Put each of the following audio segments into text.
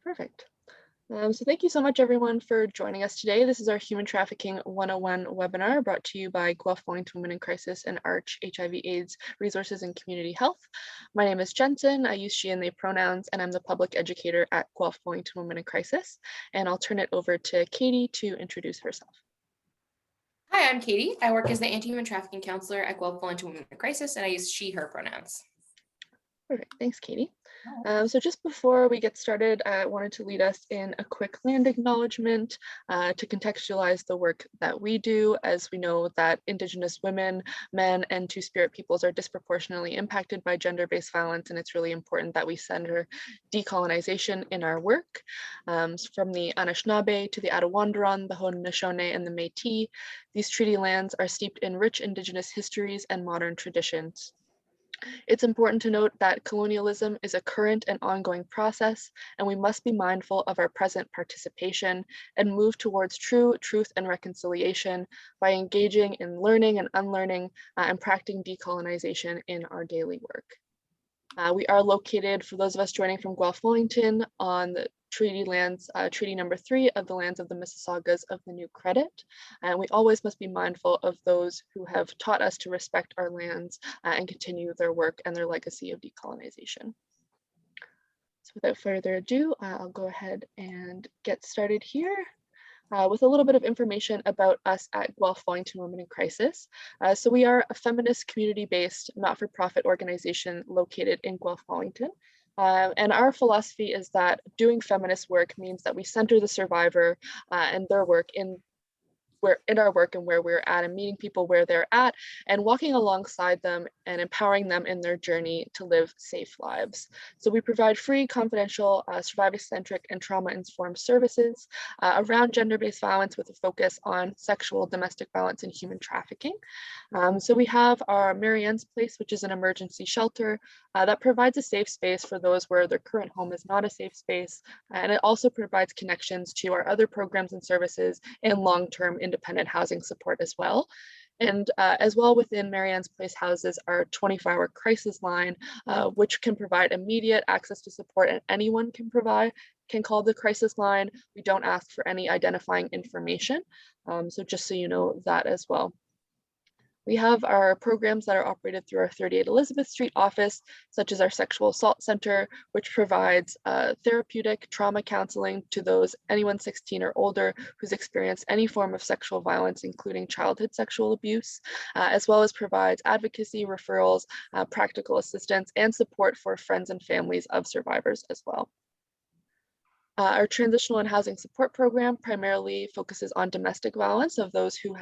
Perfect. So thank you so much, everyone, for joining us today. This is our Human Trafficking 101 webinar brought to you by Guelph-Wellington Women in Crisis and ARCH HIV/AIDS Resources and Community Health. My name is Jensen. I use she and they pronouns, and I'm the public educator at Guelph-Wellington Women in Crisis. And I'll turn it over to Katie to introduce herself. Hi, I'm Katie. I work as the anti-human trafficking counselor at Guelph-Wellington Women in Crisis, and I use she, her pronouns. Perfect. Thanks, Katie. So just before we get started, I wanted to lead us in a quick land acknowledgement to contextualize the work that we do, as we know that Indigenous women, men, and Two-Spirit peoples are disproportionately impacted by gender-based violence, and it's really important that we center decolonization in our work. From the Anishinaabe to the Attawandaron, the Haudenosaunee, and the Métis, these treaty lands are steeped in rich Indigenous histories and modern traditions. It's important to note that colonialism is a current and ongoing process, and we must be mindful of our present participation and move towards true truth and reconciliation by engaging in learning and unlearning and practicing decolonization in our daily work. We are located, for those of us joining from Guelph-Wellington, on the treaty lands, treaty number 3 of the lands of the Mississaugas of the New Credit. And we always must be mindful of those who have taught us to respect our lands and continue their work and their legacy of decolonization. So without further ado, I'll go ahead and get started here. With a little bit of information about us at Guelph-Wellington Women in Crisis. So we are a feminist community-based not-for-profit organization located in Guelph-Wellington. And our philosophy is that doing feminist work means that we center the survivor and their work in our work and where we're at, and meeting people where they're at and walking alongside them and empowering them in their journey to live safe lives. So we provide free, confidential, survivor-centric and trauma-informed services around gender-based violence with a focus on sexual, domestic violence, and human trafficking. So we have our Marianne's Place, which is an emergency shelter that provides a safe space for those where their current home is not a safe space. And it also provides connections to our other programs and services and long-term independent housing support as well. And as well within Marianne's Place houses our 24-hour crisis line, which can provide immediate access to support, and anyone can call the crisis line. We don't ask for any identifying information. So just so you know that as well. We have our programs that are operated through our 38 Elizabeth Street office, such as our Sexual Assault Center, which provides therapeutic trauma counseling to anyone 16 or older who's experienced any form of sexual violence, including childhood sexual abuse, as well as provides advocacy, referrals, practical assistance, and support for friends and families of survivors as well. Our transitional and housing support program primarily focuses on domestic violence of those who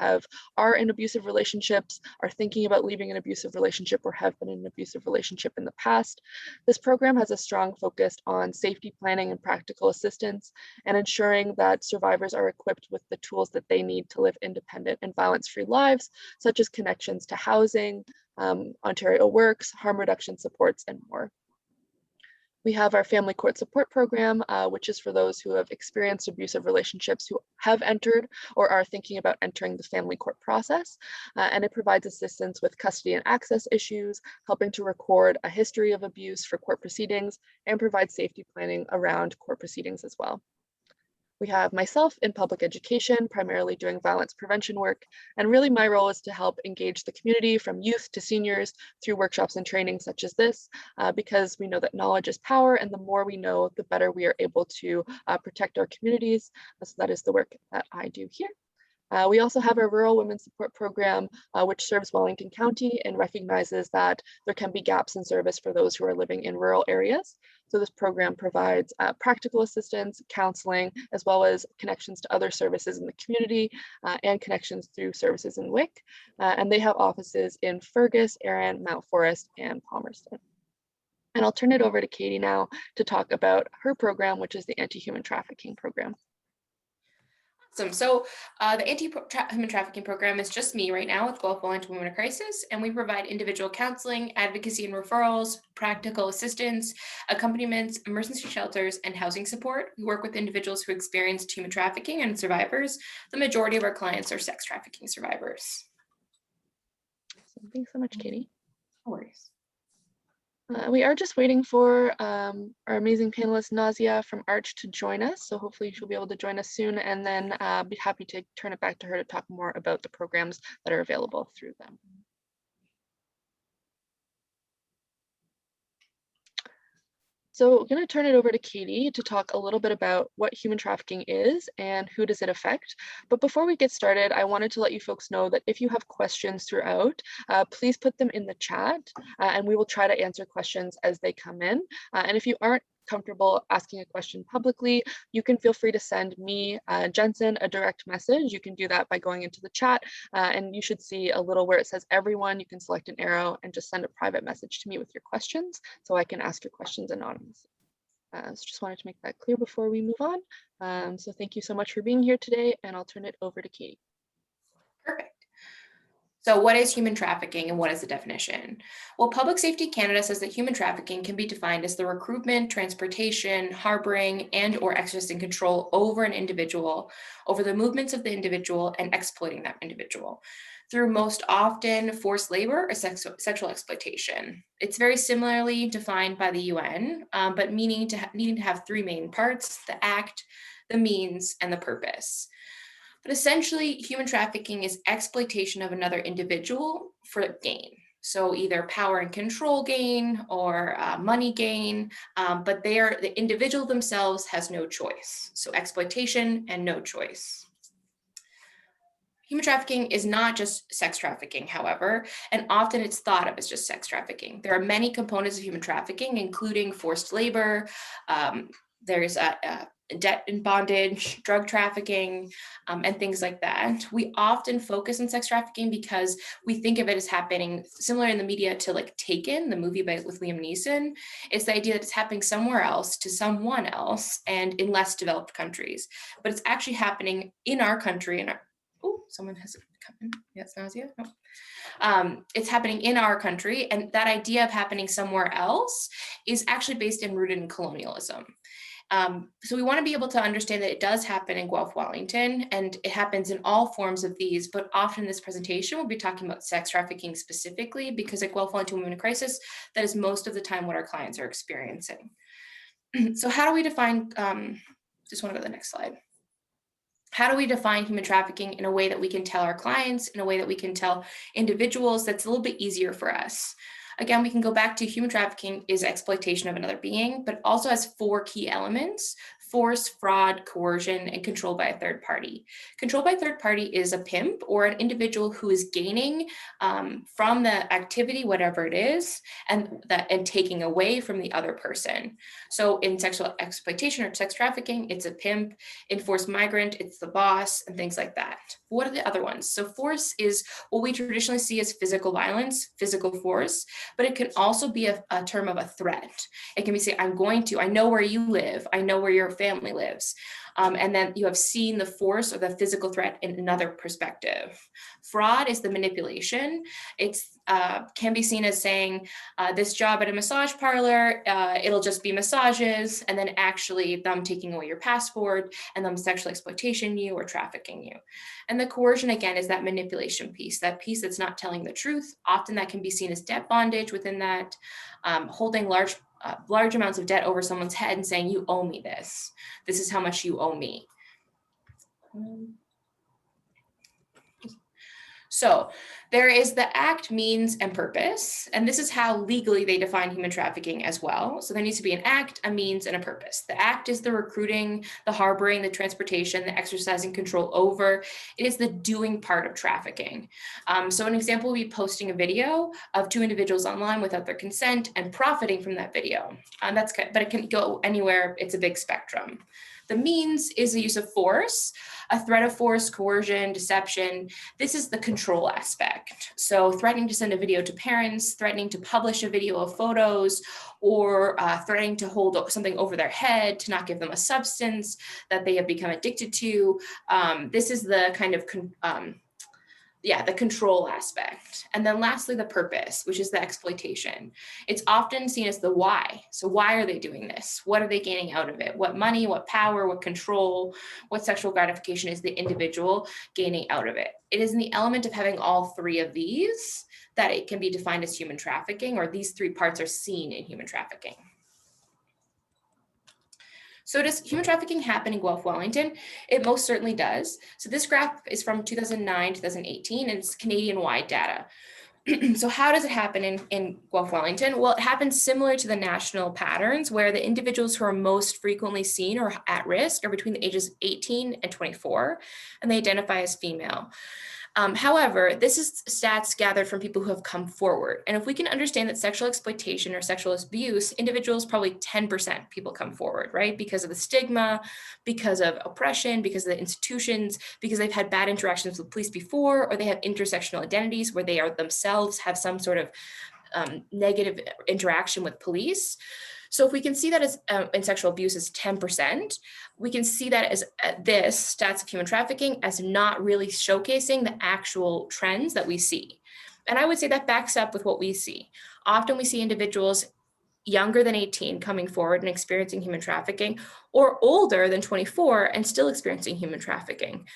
are in abusive relationships, are thinking about leaving an abusive relationship, or have been in an abusive relationship in the past. This program has a strong focus on safety planning and practical assistance, and ensuring that survivors are equipped with the tools that they need to live independent and violence-free lives, such as connections to housing, Ontario Works, harm reduction supports, and more. We have our family court support program, which is for those who have experienced abusive relationships who have entered or are thinking about entering the family court process. And it provides assistance with custody and access issues, helping to record a history of abuse for court proceedings, and provide safety planning around court proceedings as well. We have myself in public education, primarily doing violence prevention work. And really my role is to help engage the community from youth to seniors through workshops and training such as this, because we know that knowledge is power, and the more we know, the better we are able to protect our communities. So that is the work that I do here. We also have a Rural Women Support Program, which serves Wellington County and recognizes that there can be gaps in service for those who are living in rural areas. So this program provides practical assistance, counseling, as well as connections to other services in the community and connections through services in WIC. And they have offices in Fergus, Erin, Mount Forest, and Palmerston. And I'll turn it over to Katie now to talk about her program, which is the Anti-Human Trafficking Program. Awesome. So the anti-human trafficking program is just me right now with Guelph-Wellington Women in Crisis, and we provide individual counseling, advocacy and referrals, practical assistance, accompaniments, emergency shelters, and housing support. We work with individuals who experienced human trafficking and survivors. The majority of our clients are sex trafficking survivors. Thanks so much, Katie. No worries. We are just waiting for our amazing panelist Nazia from ARCH to join us. So hopefully she'll be able to join us soon, and then be happy to turn it back to her to talk more about the programs that are available through them. So I'm going to turn it over to Katie to talk a little bit about what human trafficking is and who does it affect. But before we get started, I wanted to let you folks know that if you have questions throughout, please put them in the chat and we will try to answer questions as they come in. And if you aren't comfortable asking a question publicly, you can feel free to send me, Jensen, a direct message. You can do that by going into the chat and you should see a little where it says everyone. You can select an arrow and just send a private message to me with your questions so I can ask your questions anonymously. So just wanted to make that clear before we move on. So thank you so much for being here today, and I'll turn it over to Katie. Perfect. So what is human trafficking and what is the definition? Well, Public Safety Canada says that human trafficking can be defined as the recruitment, transportation, harboring, and or exercising control over an individual, over the movements of the individual, and exploiting that individual through most often forced labor or sexual exploitation. It's very similarly defined by the UN, but needing to have three main parts: the act, the means, and the purpose. But essentially, human trafficking is exploitation of another individual for gain. So either power and control gain or money gain, but the individual themselves has no choice. So exploitation and no choice. Human trafficking is not just sex trafficking, however, and often it's thought of as just sex trafficking. There are many components of human trafficking, including forced labor, there's debt and bondage, drug trafficking, and things like that. We often focus on sex trafficking because we think of it as happening similar in the media to like Taken, the movie with Liam Neeson. It's the idea that it's happening somewhere else to someone else and in less developed countries. But it's actually happening in our country. Oh, someone has come in. Yes, Nazia. No. It's happening in our country, and that idea of happening somewhere else is actually based and rooted in colonialism. So we want to be able to understand that it does happen in Guelph-Wellington, and it happens in all forms of these, but often in this presentation, we'll be talking about sex trafficking specifically, because at Guelph-Wellington Women in Crisis, that is most of the time what our clients are experiencing. So how do we define, just want to go to the next slide. How do we define human trafficking in a way that we can tell our clients, in a way that we can tell individuals that's a little bit easier for us? Again, we can go back to human trafficking is exploitation of another being, but also has four key elements: force, fraud, coercion, and control by a third party. Control by a third party is a pimp or an individual who is gaining from the activity, whatever it is, and taking away from the other person. So in sexual exploitation or sex trafficking, it's a pimp. In forced migrant, it's the boss, and things like that. What are the other ones? So force is what we traditionally see as physical violence, physical force, but it can also be a term of a threat. It can be say, I know where you live, I know where your family lives. And then you have seen the force or the physical threat in another perspective. Fraud is the manipulation. It's can be seen as saying, this job at a massage parlor, it'll just be massages, and then actually them taking away your passport and them sexual exploitation you or trafficking you. And the coercion, again, is that manipulation piece, that piece that's not telling the truth. Often that can be seen as debt bondage within that, holding large amounts of debt over someone's head and saying, you owe me this. This is how much you owe me. So there is the act, means, and purpose. And this is how legally they define human trafficking as well. So there needs to be an act, a means, and a purpose. The act is the recruiting, the harboring, the transportation, the exercising control over. It is the doing part of trafficking. So an example would be posting a video of two individuals online without their consent and profiting from that video. But it can go anywhere. It's a big spectrum. The means is the use of force, a threat of force, coercion, deception. This is the control aspect. So threatening to send a video to parents, threatening to publish a video of photos, or threatening to hold something over their head, to not give them a substance that they have become addicted to. This is the kind of the control aspect. And then lastly, the purpose, which is the exploitation. It's often seen as the why. So why are they doing this? What are they gaining out of it? What money, what power, what control, what sexual gratification is the individual gaining out of it? It is in the element of having all three of these that it can be defined as human trafficking, or these three parts are seen in human trafficking. So does human trafficking happen in Guelph-Wellington? It most certainly does. So this graph is from 2009, 2018, and it's Canadian-wide data. So how does it happen in Guelph-Wellington? Well, it happens similar to the national patterns, where the individuals who are most frequently seen or at risk are between the ages 18 and 24, and they identify as female. However, this is stats gathered from people who have come forward. And if we can understand that sexual exploitation or sexual abuse, individuals, probably 10% people come forward, right? Because of the stigma, because of oppression, because of the institutions, because they've had bad interactions with police before, or they have intersectional identities where they are themselves have some sort of negative interaction with police. So if we can see that as in sexual abuse as 10%, we can see that as this stats of human trafficking as not really showcasing the actual trends that we see. And I would say that backs up with what we see. Often we see individuals younger than 18 coming forward and experiencing human trafficking, or older than 24 and still experiencing human trafficking.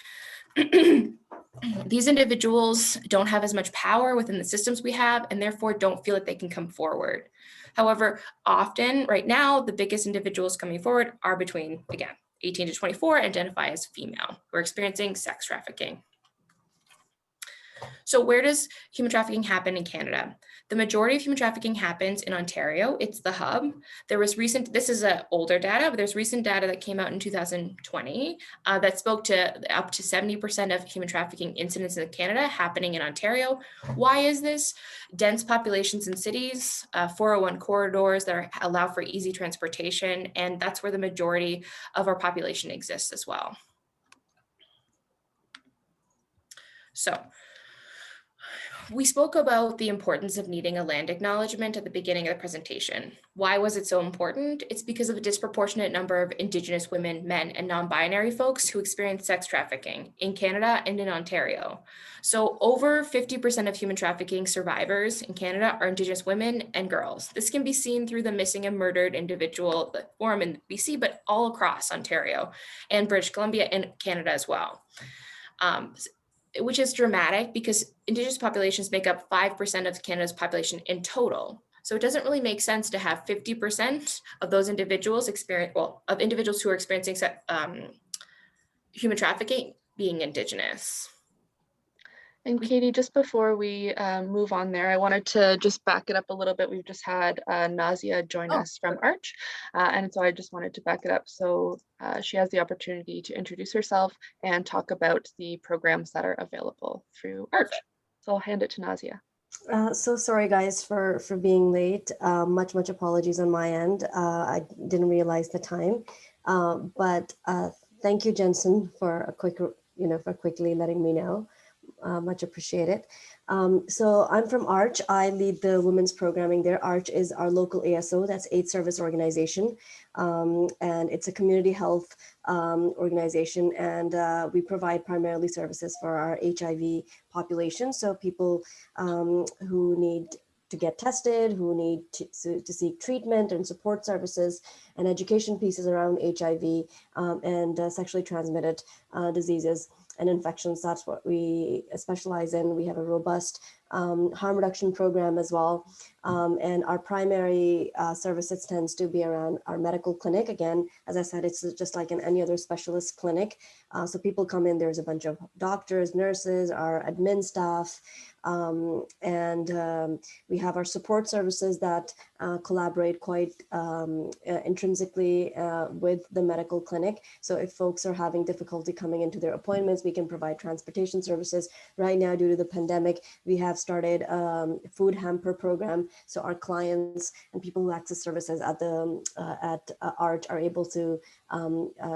These individuals don't have as much power within the systems we have, and therefore don't feel that they can come forward. However, often right now, the biggest individuals coming forward are between, again, 18 to 24, identify as female, who are experiencing sex trafficking. So where does human trafficking happen in Canada? The majority of human trafficking happens in Ontario. It's the hub. There was recent, this is older data, but there's recent data that came out in 2020 that spoke to up to 70% of human trafficking incidents in Canada happening in Ontario. Why is this? Dense populations in cities, 401 corridors that allow for easy transportation, and that's where the majority of our population exists as well. So, we spoke about the importance of needing a land acknowledgement at the beginning of the presentation. Why was it so important? It's because of a disproportionate number of Indigenous women, men, and non-binary folks who experience sex trafficking in Canada and in Ontario. So over 50% of human trafficking survivors in Canada are Indigenous women and girls. This can be seen through the missing and murdered individual forum in BC, but all across Ontario and British Columbia and Canada as well. Which is dramatic because Indigenous populations make up 5% of Canada's population in total. So it doesn't really make sense to have 50% of those individuals of individuals who are experiencing human trafficking being Indigenous. And Katie, just before we move on there, I wanted to just back it up a little bit. We've just had Nazia join us from ARCH, and so I just wanted to back it up so she has the opportunity to introduce herself and talk about the programs that are available through ARCH. So I'll hand it to Nazia. So sorry guys for being late. Much apologies on my end. I didn't realize the time, but thank you, Jensen, for quickly letting me know. Much appreciated. So I'm from ARCH. I lead the women's programming there. ARCH is our local ASO, that's AIDS service organization. And it's a community health organization. And we provide primarily services for our HIV population. So people who need to get tested, who need to seek treatment and support services and education pieces around HIV and sexually transmitted diseases and infections. That's what we specialize in. We have a robust harm reduction program as well. And our primary services tends to be around our medical clinic. Again, as I said, it's just like in any other specialist clinic. So people come in, there's a bunch of doctors, nurses, our admin staff, and we have our support services that collaborate quite intrinsically with the medical clinic. So if folks are having difficulty coming into their appointments, we can provide transportation services. Right now, due to the pandemic, we have started a food hamper program. So our clients and people who access services at ARCH are able to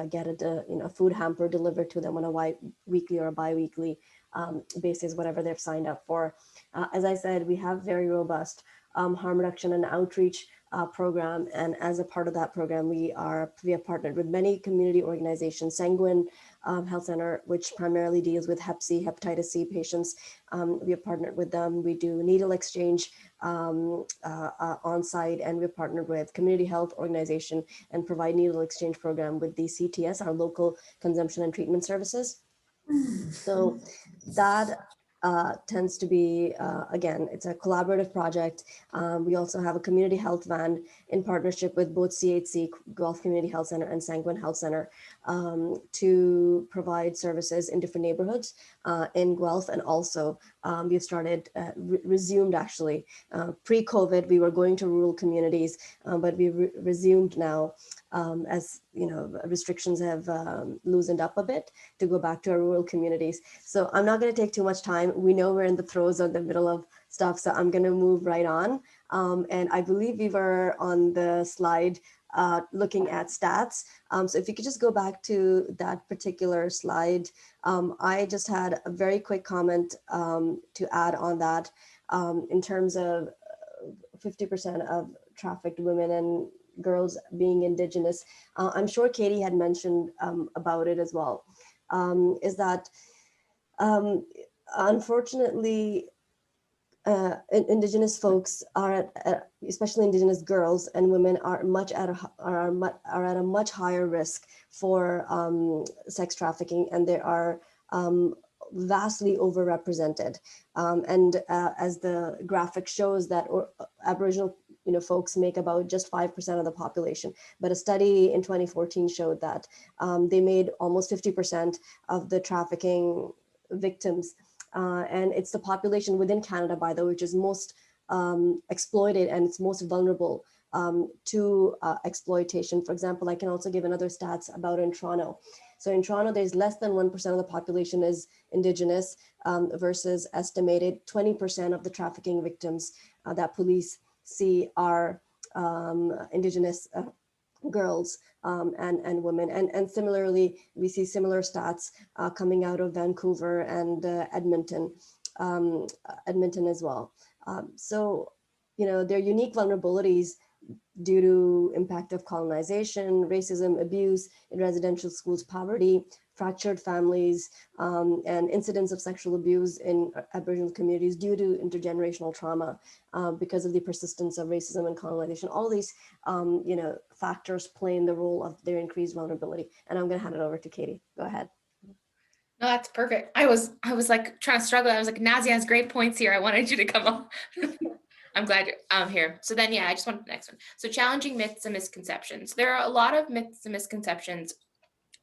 get a food hamper delivered to them on a weekly or a bi-weekly basis, whatever they've signed up for. As I said, we have very robust harm reduction and outreach program, and as a part of that program, we have partnered with many community organizations. Sanguine Health Center, which primarily deals with Hep C, hepatitis C patients. We have partnered with them. We do needle exchange on site, and we've partnered with Community Health Organization and provide needle exchange program with the CTS, our local consumption and treatment services. So that tends to be, again, it's a collaborative project. We also have a community health van in partnership with both CHC, Guelph Community Health Center, and Sanguine Health Center, to provide services in different neighborhoods in Guelph. And also we've started, resumed actually, pre-COVID, we were going to rural communities, but we resumed now as restrictions have loosened up a bit, to go back to our rural communities. So I'm not going to take too much time. We know we're in the throes of the middle of stuff, so I'm going to move right on. And I believe we were on the slide looking at stats. So if you could just go back to that particular slide. I just had a very quick comment to add on that, in terms of 50% of trafficked women and girls being Indigenous. I'm sure Katie had mentioned about it as well, is that unfortunately, Indigenous folks are especially Indigenous girls and women are at a much higher risk for sex trafficking, and they are vastly overrepresented. And as the graphic shows, that Aboriginal folks make about just 5% of the population. But a study in 2014 showed that they made almost 50% of the trafficking victims. And it's the population within Canada, by the way, which is most exploited and it's most vulnerable to exploitation. For example, I can also give another stats about in Toronto. So in Toronto, there's less than 1% of the population is Indigenous, versus estimated 20% of the trafficking victims that police see are Indigenous girls and women. And similarly, we see similar stats coming out of Vancouver and Edmonton as well. So, there are unique vulnerabilities due to impact of colonization, racism, abuse in residential schools, poverty, fractured families, and incidents of sexual abuse in Aboriginal communities due to intergenerational trauma because of the persistence of racism and colonization. All these, factors play in the role of their increased vulnerability. And I'm going to hand it over to Katie. Go ahead. No, that's perfect. I was like trying to struggle. I was like, Nazi has great points here. I wanted you to come up. I'm glad you're here. So then, I just want the next one. So challenging myths and misconceptions. There are a lot of myths and misconceptions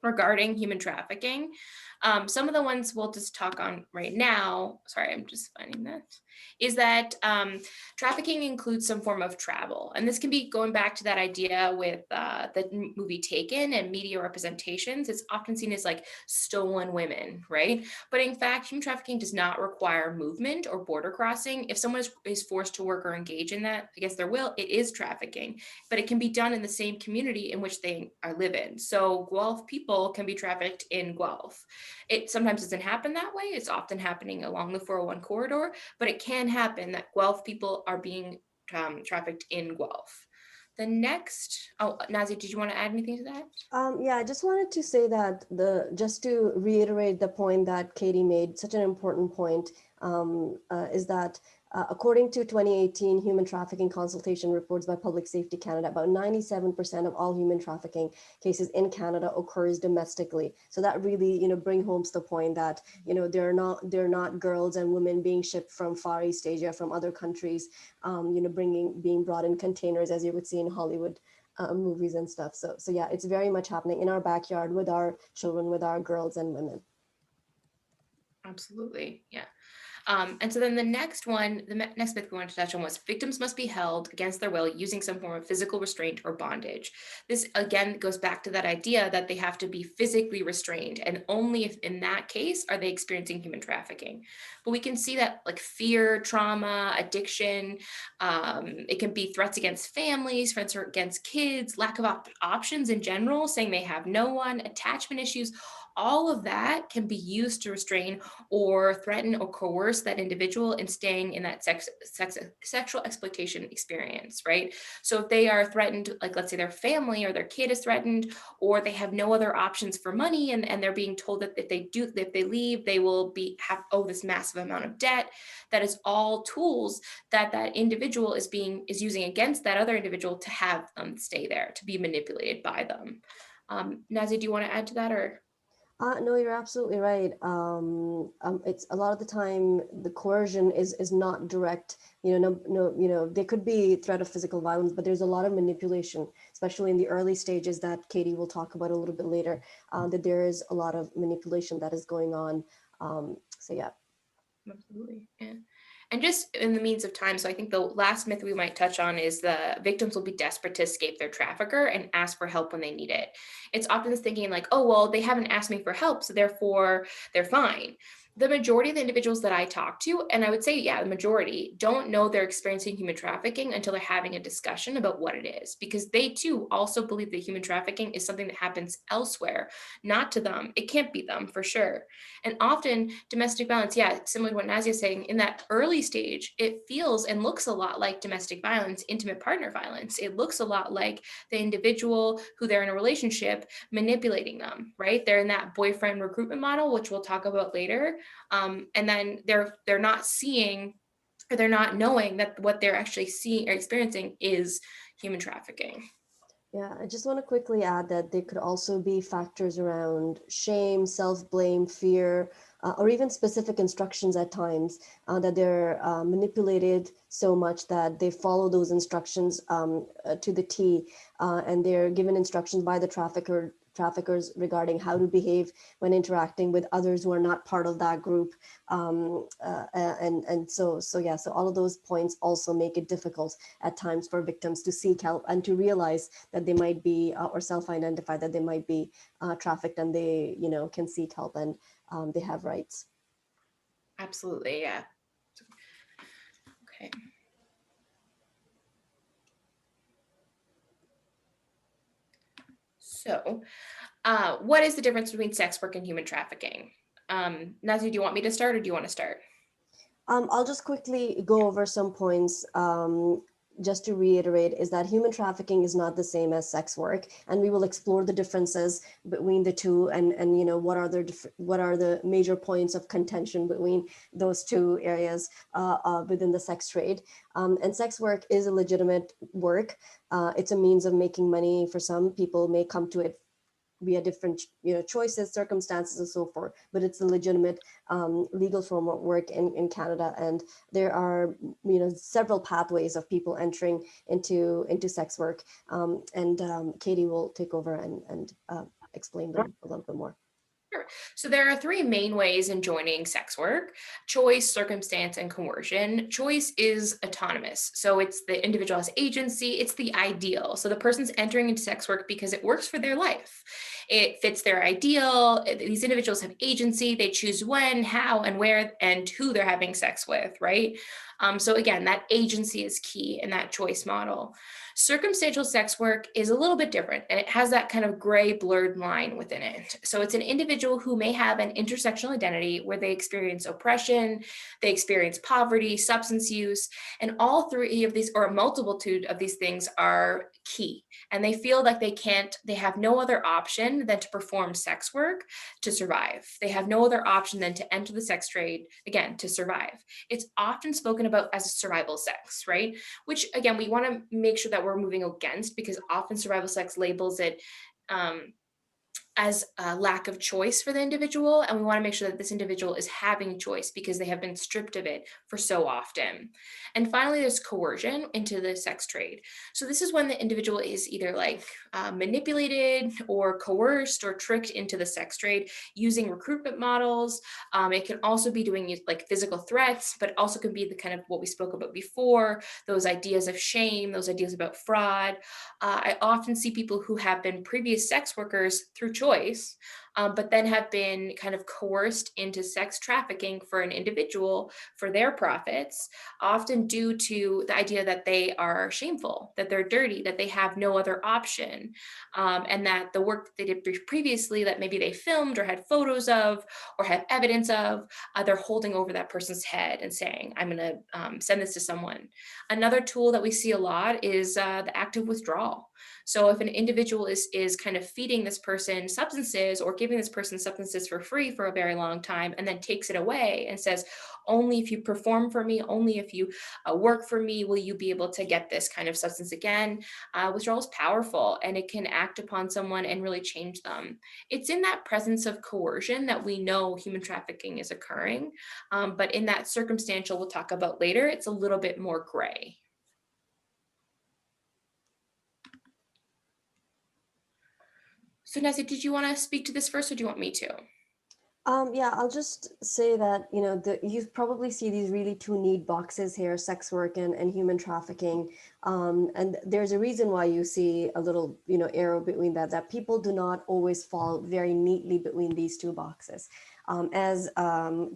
regarding human trafficking. Some of the ones we'll just talk on right now, sorry, I'm just finding that, is that trafficking includes some form of travel. And this can be going back to that idea with the movie Taken and media representations. It's often seen as like stolen women, right? But in fact, human trafficking does not require movement or border crossing. If someone is forced to work or engage in that against their will, it is trafficking, but it can be done in the same community in which they live in. So Guelph people can be trafficked in Guelph. It sometimes doesn't happen that way. It's often happening along the 401 corridor, but it can happen that Guelph people are being trafficked in Guelph. The next, Nazi, did you want to add anything to that? Yeah, I just wanted to say that just to reiterate the point that Katie made, such an important point, is that according to 2018 human trafficking consultation reports by Public Safety Canada, about 97% of all human trafficking cases in Canada occurs domestically. So that really, bring home the point that, they're not girls and women being shipped from Far East Asia, from other countries, being brought in containers, as you would see in Hollywood movies and stuff. So yeah, it's very much happening in our backyard with our children, with our girls and women. Absolutely, yeah. And so then the next one, the next myth we wanted to touch on was victims must be held against their will using some form of physical restraint or bondage. This again goes back to that idea that they have to be physically restrained, and only if in that case are they experiencing human trafficking. But we can see that like fear, trauma, addiction, it can be threats against families, threats against kids, lack of options in general, saying they have no one, attachment issues. All of that can be used to restrain or threaten or coerce that individual in staying in that sexual exploitation experience, right? So if they are threatened, like let's say their family or their kid is threatened, or they have no other options for money, and they're being told that if they leave, they will owe this massive amount of debt. That is all tools that individual is using against that other individual to have them stay there, to be manipulated by them. Nazi, do you want to add to that or? No, you're absolutely right. It's a lot of the time the coercion is not direct. There could be threat of physical violence, but there's a lot of manipulation, especially in the early stages that Katie will talk about a little bit later. That there is a lot of manipulation that is going on. So yeah. Absolutely. Yeah. And just in the means of time, so I think the last myth we might touch on is the victims will be desperate to escape their trafficker and ask for help when they need it. It's often this thinking like, oh, well, they haven't asked me for help, so therefore they're fine. The majority of the individuals that I talk to, and I would say, yeah, the majority don't know they're experiencing human trafficking until they're having a discussion about what it is, because they too also believe that human trafficking is something that happens elsewhere, not to them. It can't be them for sure. And often domestic violence, yeah, similar to what Nazia is saying, in that early stage, it feels and looks a lot like domestic violence, intimate partner violence. It looks a lot like the individual who they're in a relationship manipulating them, right? They're in that boyfriend recruitment model, which we'll talk about later. And then they're not seeing, or they're not knowing that what they're actually seeing or experiencing is human trafficking. Yeah, I just want to quickly add that there could also be factors around shame, self-blame, fear, or even specific instructions at times that they're manipulated so much that they follow those instructions to the T, and they're given instructions by the traffickers regarding how to behave when interacting with others who are not part of that group. So all of those points also make it difficult at times for victims to seek help and to realize that they might be or self-identify that they might be trafficked, and they can seek help, and they have rights. Absolutely, yeah. Okay. So, what is the difference between sex work and human trafficking? Nazi, do you want me to start or do you want to start? I'll just quickly go over some points. Just to reiterate, is that human trafficking is not the same as sex work, and we will explore the differences between the two, and what are the major points of contention between those two areas within the sex trade. And sex work is a legitimate work. It's a means of making money. For some people, may come to it via different choices, circumstances, and so forth, but it's a legitimate legal form of work in Canada, and there are several pathways of people entering into sex work, and Katie will take over and explain them a little bit more. Sure. So there are three main ways in joining sex work: choice, circumstance, and coercion. Choice is autonomous. So it's the individual has agency. It's the ideal. So the person's entering into sex work because it works for their life. It fits their ideal. These individuals have agency. They choose when, how, and where, and who they're having sex with, right? So again, that agency is key in that choice model. Circumstantial sex work is a little bit different, and it has that kind of gray blurred line within it. So it's an individual who may have an intersectional identity where they experience oppression, they experience poverty, substance use, and all three of these, or a multitude of these things, are key. And they feel like they have no other option than to perform sex work to survive. They have no other option than to enter the sex trade, again, to survive. It's often spoken about as a survival sex, right? Which, again, we want to make sure that we're moving against, because often survival sex labels it as a lack of choice for the individual. And we want to make sure that this individual is having choice because they have been stripped of it for so often. And finally, there's coercion into the sex trade. So this is when the individual is either manipulated or coerced or tricked into the sex trade using recruitment models. It can also be doing like physical threats, but it also can be the kind of what we spoke about before, those ideas of shame, those ideas about fraud. I often see people who have been previous sex workers through choice, but then have been kind of coerced into sex trafficking for an individual for their profits, often due to the idea that they are shameful, that they're dirty, that they have no other option, and that the work that they did previously that maybe they filmed or had photos of or have evidence of, they're holding over that person's head and saying, I'm going to send this to someone. Another tool that we see a lot is the active withdrawal. So if an individual is kind of feeding this person substances or giving giving this person substances for free for a very long time and then takes it away and says, only if you perform for me, only if you work for me, will you be able to get this kind of substance again. Withdrawal is powerful, and it can act upon someone and really change them. It's in that presence of coercion that we know human trafficking is occurring. But in that circumstantial we'll talk about later, it's a little bit more gray. So Nancy, did you want to speak to this first, or do you want me to? Yeah, I'll just say that, you probably see these really two neat boxes here, sex work and human trafficking. And there's a reason why you see a little, arrow between that people do not always fall very neatly between these two boxes. As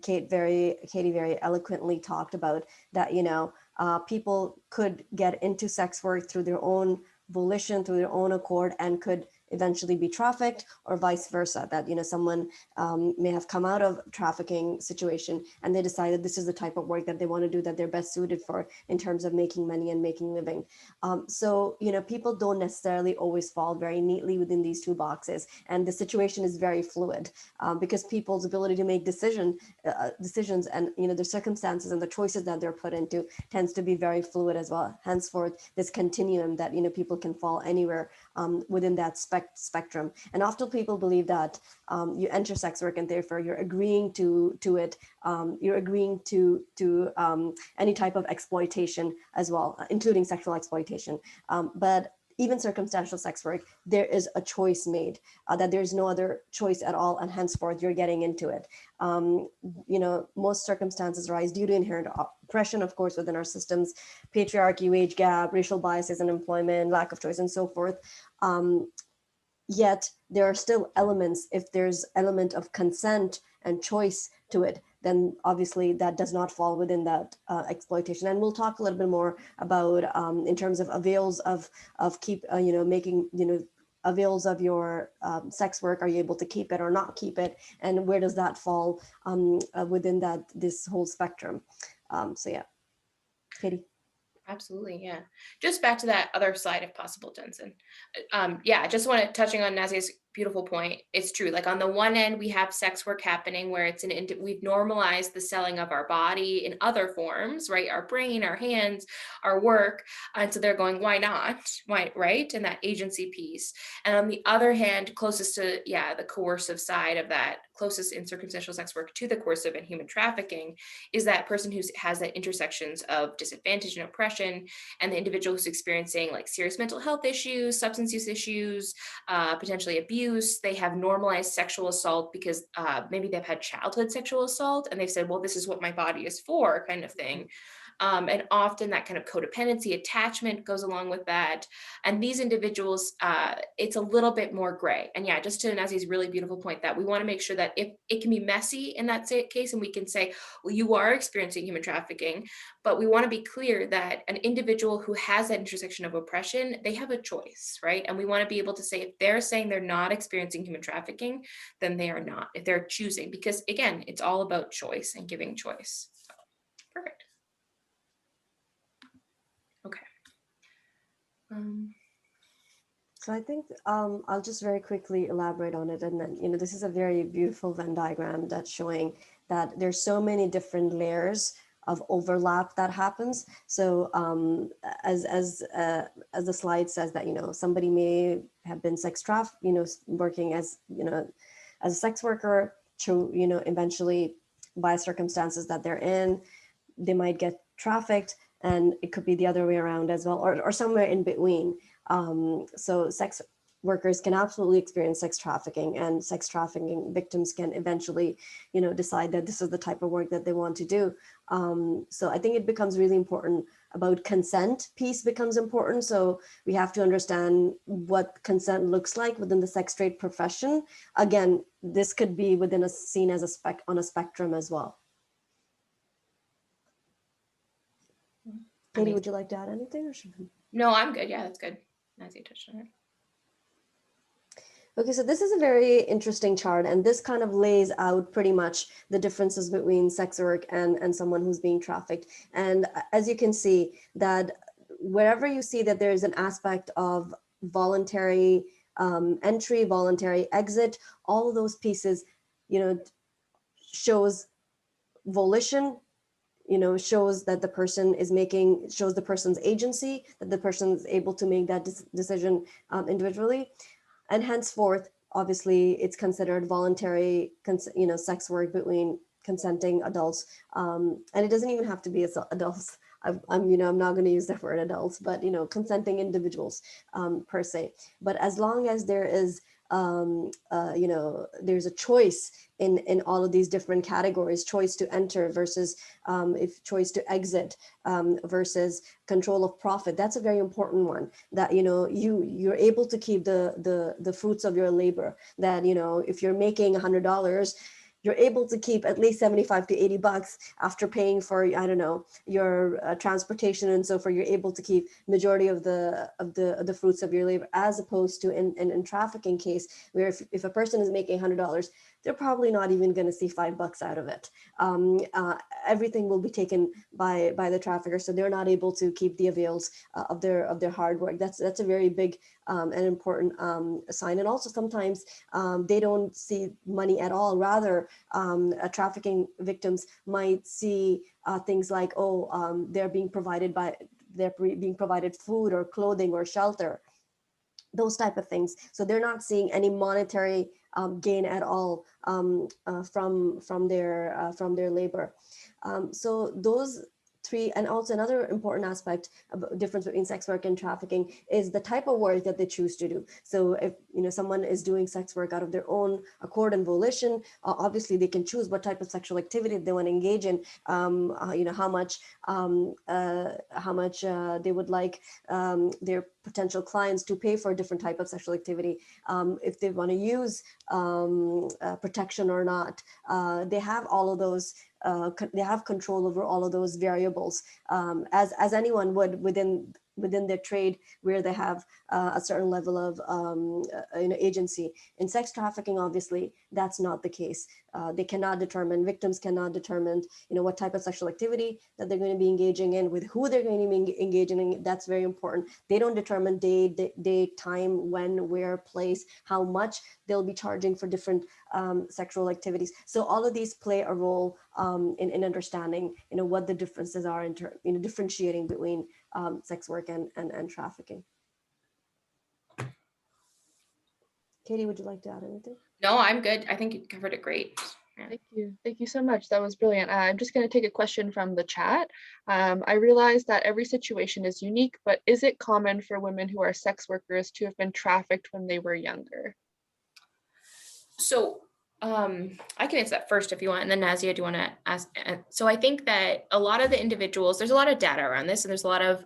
Katie very eloquently talked about, that, people could get into sex work through their own volition, through their own accord, and could eventually be trafficked, or vice versa, that someone may have come out of trafficking situation and they decided this is the type of work that they want to do, that they're best suited for in terms of making money and making living. So people don't necessarily always fall very neatly within these two boxes, and the situation is very fluid, because people's ability to make decisions and their circumstances and the choices that they're put into tends to be very fluid as well. Henceforth, this continuum that people can fall anywhere within that spectrum. And often people believe that you enter sex work and therefore you're agreeing to it. You're agreeing to any type of exploitation as well, including sexual exploitation. But even circumstantial sex work, there is a choice made, that there's no other choice at all, and henceforth you're getting into it. Most circumstances arise due to inherent oppression, of course, within our systems, patriarchy, wage gap, racial biases in employment, lack of choice, and so forth. Yet there are still elements, if there's element of consent and choice to it, then obviously that does not fall within that exploitation. And we'll talk a little bit more about in terms of avails of making, avails of your sex work. Are you able to keep it or not keep it? And where does that fall within this whole spectrum? So yeah, Katie. Absolutely, yeah. Just back to that other slide, if possible, Jensen. Yeah, I just want to touching on Nazia's beautiful point. It's true. Like on the one end, we have sex work happening where we've normalized the selling of our body in other forms, right? Our brain, our hands, our work. And so they're going, why not? Why, right? And that agency piece. And on the other hand, closest to, the coercive side of that, closest in circumstantial sex work to the coercive and human trafficking, is that person who has that intersections of disadvantage and oppression, and the individual who's experiencing like serious mental health issues, substance use issues, potentially abuse. They have normalized sexual assault because maybe they've had childhood sexual assault, and they've said, well, this is what my body is for, kind of thing. And often that kind of codependency attachment goes along with that. And these individuals, it's a little bit more gray. And yeah, just to Nazi's really beautiful point, that we want to make sure that if it can be messy in that case, and we can say, well, you are experiencing human trafficking, but we want to be clear that an individual who has that intersection of oppression, they have a choice, right? And we want to be able to say, if they're saying they're not experiencing human trafficking, then they are not, if they're choosing, because again, it's all about choice and giving choice. So, perfect. Okay. So I think I'll just very quickly elaborate on it. And then, this is a very beautiful Venn diagram that's showing that there's so many different layers of overlap that happens. So as the slide says that, somebody may have been working as, as a sex worker to, eventually by circumstances that they're in, they might get trafficked, and it could be the other way around as well, or somewhere in between. So sex workers can absolutely experience sex trafficking, and sex trafficking victims can eventually, decide that this is the type of work that they want to do. So I think it becomes really important about consent piece becomes important. So we have to understand what consent looks like within the sex trade profession. Again, this could be within seen as on a spectrum as well. Katie, would you like to add anything, or should we? No, I'm good. Yeah, that's good. Nazi touched on it. Okay, so this is a very interesting chart, and this kind of lays out pretty much the differences between sex work and someone who's being trafficked. And as you can see, that wherever you see that there's an aspect of voluntary entry, voluntary exit, all of those pieces, shows volition, shows that the person is making, shows the person's agency, that the person is able to make that decision individually. And henceforth, obviously, it's considered voluntary, sex work between consenting adults. And it doesn't even have to be adults. I'm not going to use the word adults, but, consenting individuals per se. But as long as there is, there's a choice in all of these different categories, choice to enter versus if choice to exit versus control of profit. That's a very important one, that you're able to keep the fruits of your labor, that if you're making $100, you're able to keep at least 75 to 80 bucks after paying for, I don't know, your transportation and so forth. You're able to keep majority of the fruits of your labor, as opposed to in trafficking case, where if a person is making $100, they're probably not even going to see $5 out of it. Everything will be taken by the trafficker, so they're not able to keep the avails of their hard work. That's a very big and important sign. And also sometimes they don't see money at all. Rather, trafficking victims might see things like, they're being provided food or clothing or shelter, those type of things. So they're not seeing any monetary gain at all from their labor. So those three, and also another important aspect of difference between sex work and trafficking is the type of work that they choose to do. So if someone is doing sex work out of their own accord and volition, obviously they can choose what type of sexual activity they want to engage in, how much they would like their potential clients to pay for a different type of sexual activity, if they want to use protection or not. They have all of those. They have control over all of those variables, as anyone would within their trade, where they have a certain level of agency. In sex trafficking, obviously, that's not the case. They cannot determine, victims cannot determine, what type of sexual activity that they're going to be engaging in, with who they're going to be engaging in. That's very important. They don't determine day, time, when, where, place, how much they'll be charging for different sexual activities. So all of these play a role in understanding, what the differences are in differentiating between sex work and trafficking. Katie, would you like to add anything? No, I'm good. I think you covered it great. Yeah. Thank you so much. That was brilliant. I'm just going to take a question from the chat. I realize that every situation is unique, but is it common for women who are sex workers to have been trafficked when they were younger? So I can answer that first if you want, and then Nazia, do you want to ask? So I think that a lot of the individuals, there's a lot of data around this, and there's a lot of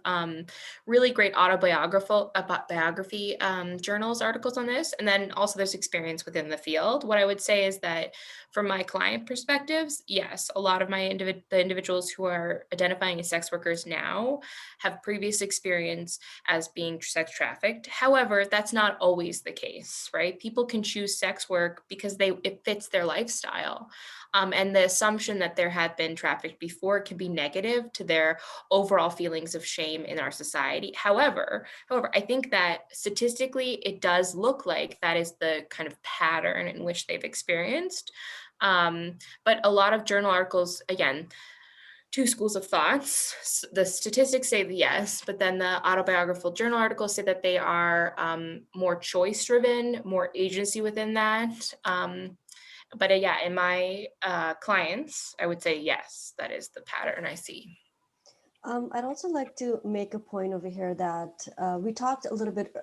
really great biography journals, articles on this, and then also there's experience within the field. What I would say is that from my client perspectives, yes, a lot of the individuals who are identifying as sex workers now have previous experience as being sex trafficked. However, that's not always the case, right? People can choose sex work because it fits their lifestyle. And the assumption that there had been trafficked before can be negative to their overall feelings of shame in our society. However, I think that statistically, it does look like that is the kind of pattern in which they've experienced. But a lot of journal articles, again, two schools of thoughts. The statistics say yes, but then the autobiographical journal articles say that they are more choice driven, more agency within that. But yeah, in my clients, I would say yes, that is the pattern I see. I'd also like to make a point over here that we talked a little bit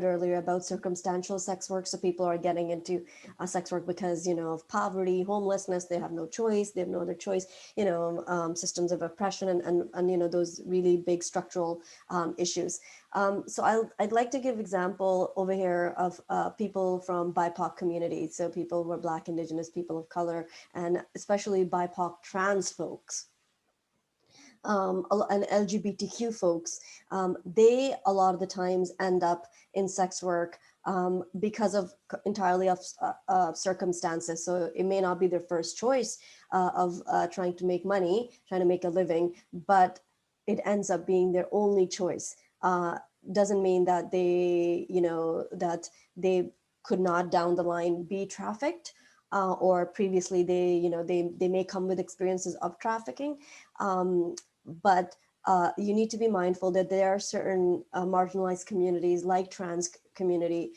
earlier about circumstantial sex work. So people are getting into sex work because, of poverty, homelessness. They have no choice. They have no other choice. Systems of oppression and those really big structural issues. So I'd like to give example over here of people from BIPOC communities. So people who are Black, Indigenous, people of color, and especially BIPOC trans folks. And LGBTQ folks, they a lot of the times end up in sex work because of entirely of circumstances. So it may not be their first choice of trying to make money, trying to make a living, but it ends up being their only choice. doesn't mean that they, that they could not down the line be trafficked, or previously they may come with experiences of trafficking. But you need to be mindful that there are certain marginalized communities like trans community,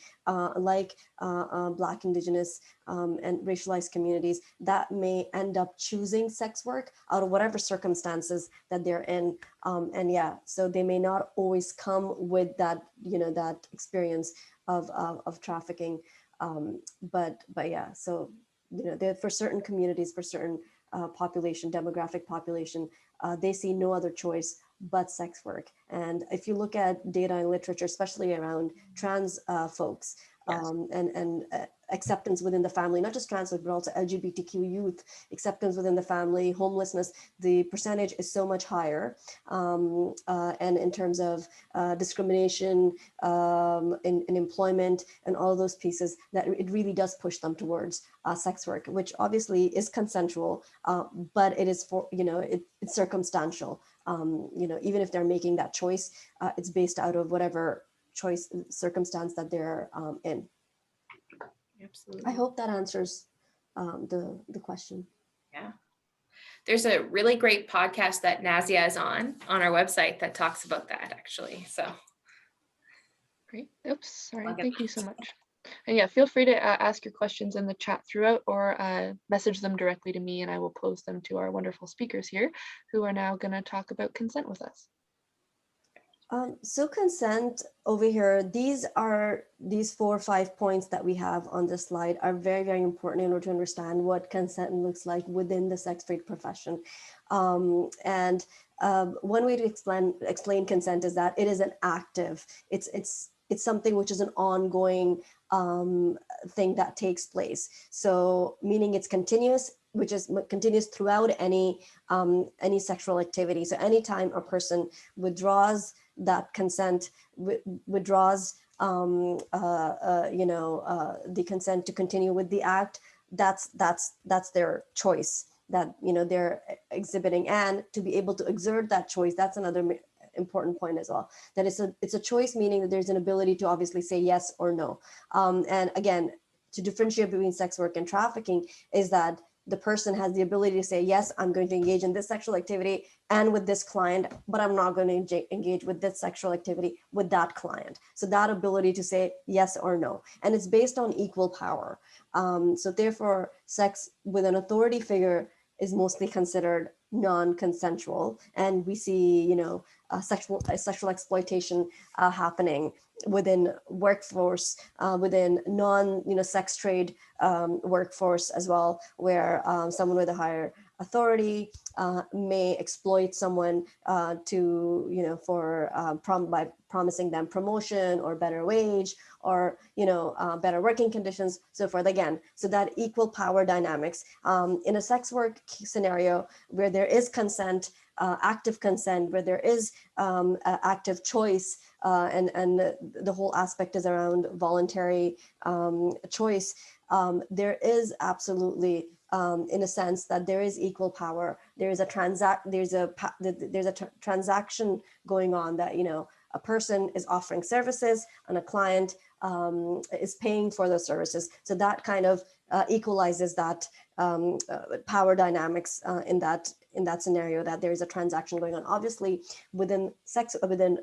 like Black, Indigenous, and racialized communities that may end up choosing sex work out of whatever circumstances that they're in. And yeah, so they may not always come with that, that experience of trafficking. But yeah, so, for certain communities, for certain demographic population, they see no other choice but sex work. And if you look at data and literature, especially around trans folks, Yes. and acceptance within the family, not just trans, but also LGBTQ youth, acceptance within the family, homelessness, the percentage is so much higher. And in terms of discrimination in employment and all those pieces, that it really does push them towards sex work, which obviously is consensual, but it is for, it's circumstantial. Even if they're making that choice, it's based out of whatever choice circumstance that they're in. Absolutely. I hope that answers the question. Yeah. There's a really great podcast that Nazia is on our website that talks about that, actually. So Great. Oops, sorry. I'll get Thank you that. so much. And yeah, feel free to ask your questions in the chat throughout, or message them directly to me, and I will pose them to our wonderful speakers here, who are now going to talk about consent with us. So consent over here, these 4 or 5 points that we have on this slide are very, very important in order to understand what consent looks like within the sex trade profession. And one way to explain consent is that it is an active, it's something which is an ongoing thing that takes place. So meaning it's continuous, which is continuous throughout any sexual activity. So anytime a person withdraws that consent, withdraws the consent to continue with the act, that's their choice that they're exhibiting. And to be able to exert that choice, that's another important point as well, that it's a choice, meaning that there's an ability to obviously say yes or no. And again, to differentiate between sex work and trafficking is that the person has the ability to say, yes, I'm going to engage in this sexual activity and with this client, but I'm not going to engage with this sexual activity with that client. So that ability to say yes or no, and it's based on equal power. So therefore, sex with an authority figure is mostly considered non-consensual, and we see, sexual exploitation happening within workforce, within sex trade workforce as well, where someone with a higher authority may exploit someone by promising them promotion or better wage or better working conditions, so forth. Again, so that equal power dynamics in a sex work scenario where there is consent, active consent, where there is active choice, and the whole aspect is around voluntary choice. There is absolutely, in a sense, that there is equal power. There's a transaction going on, that a person is offering services and a client is paying for those services. So that kind of equalizes that power dynamics in that scenario, that there is a transaction going on. Obviously, within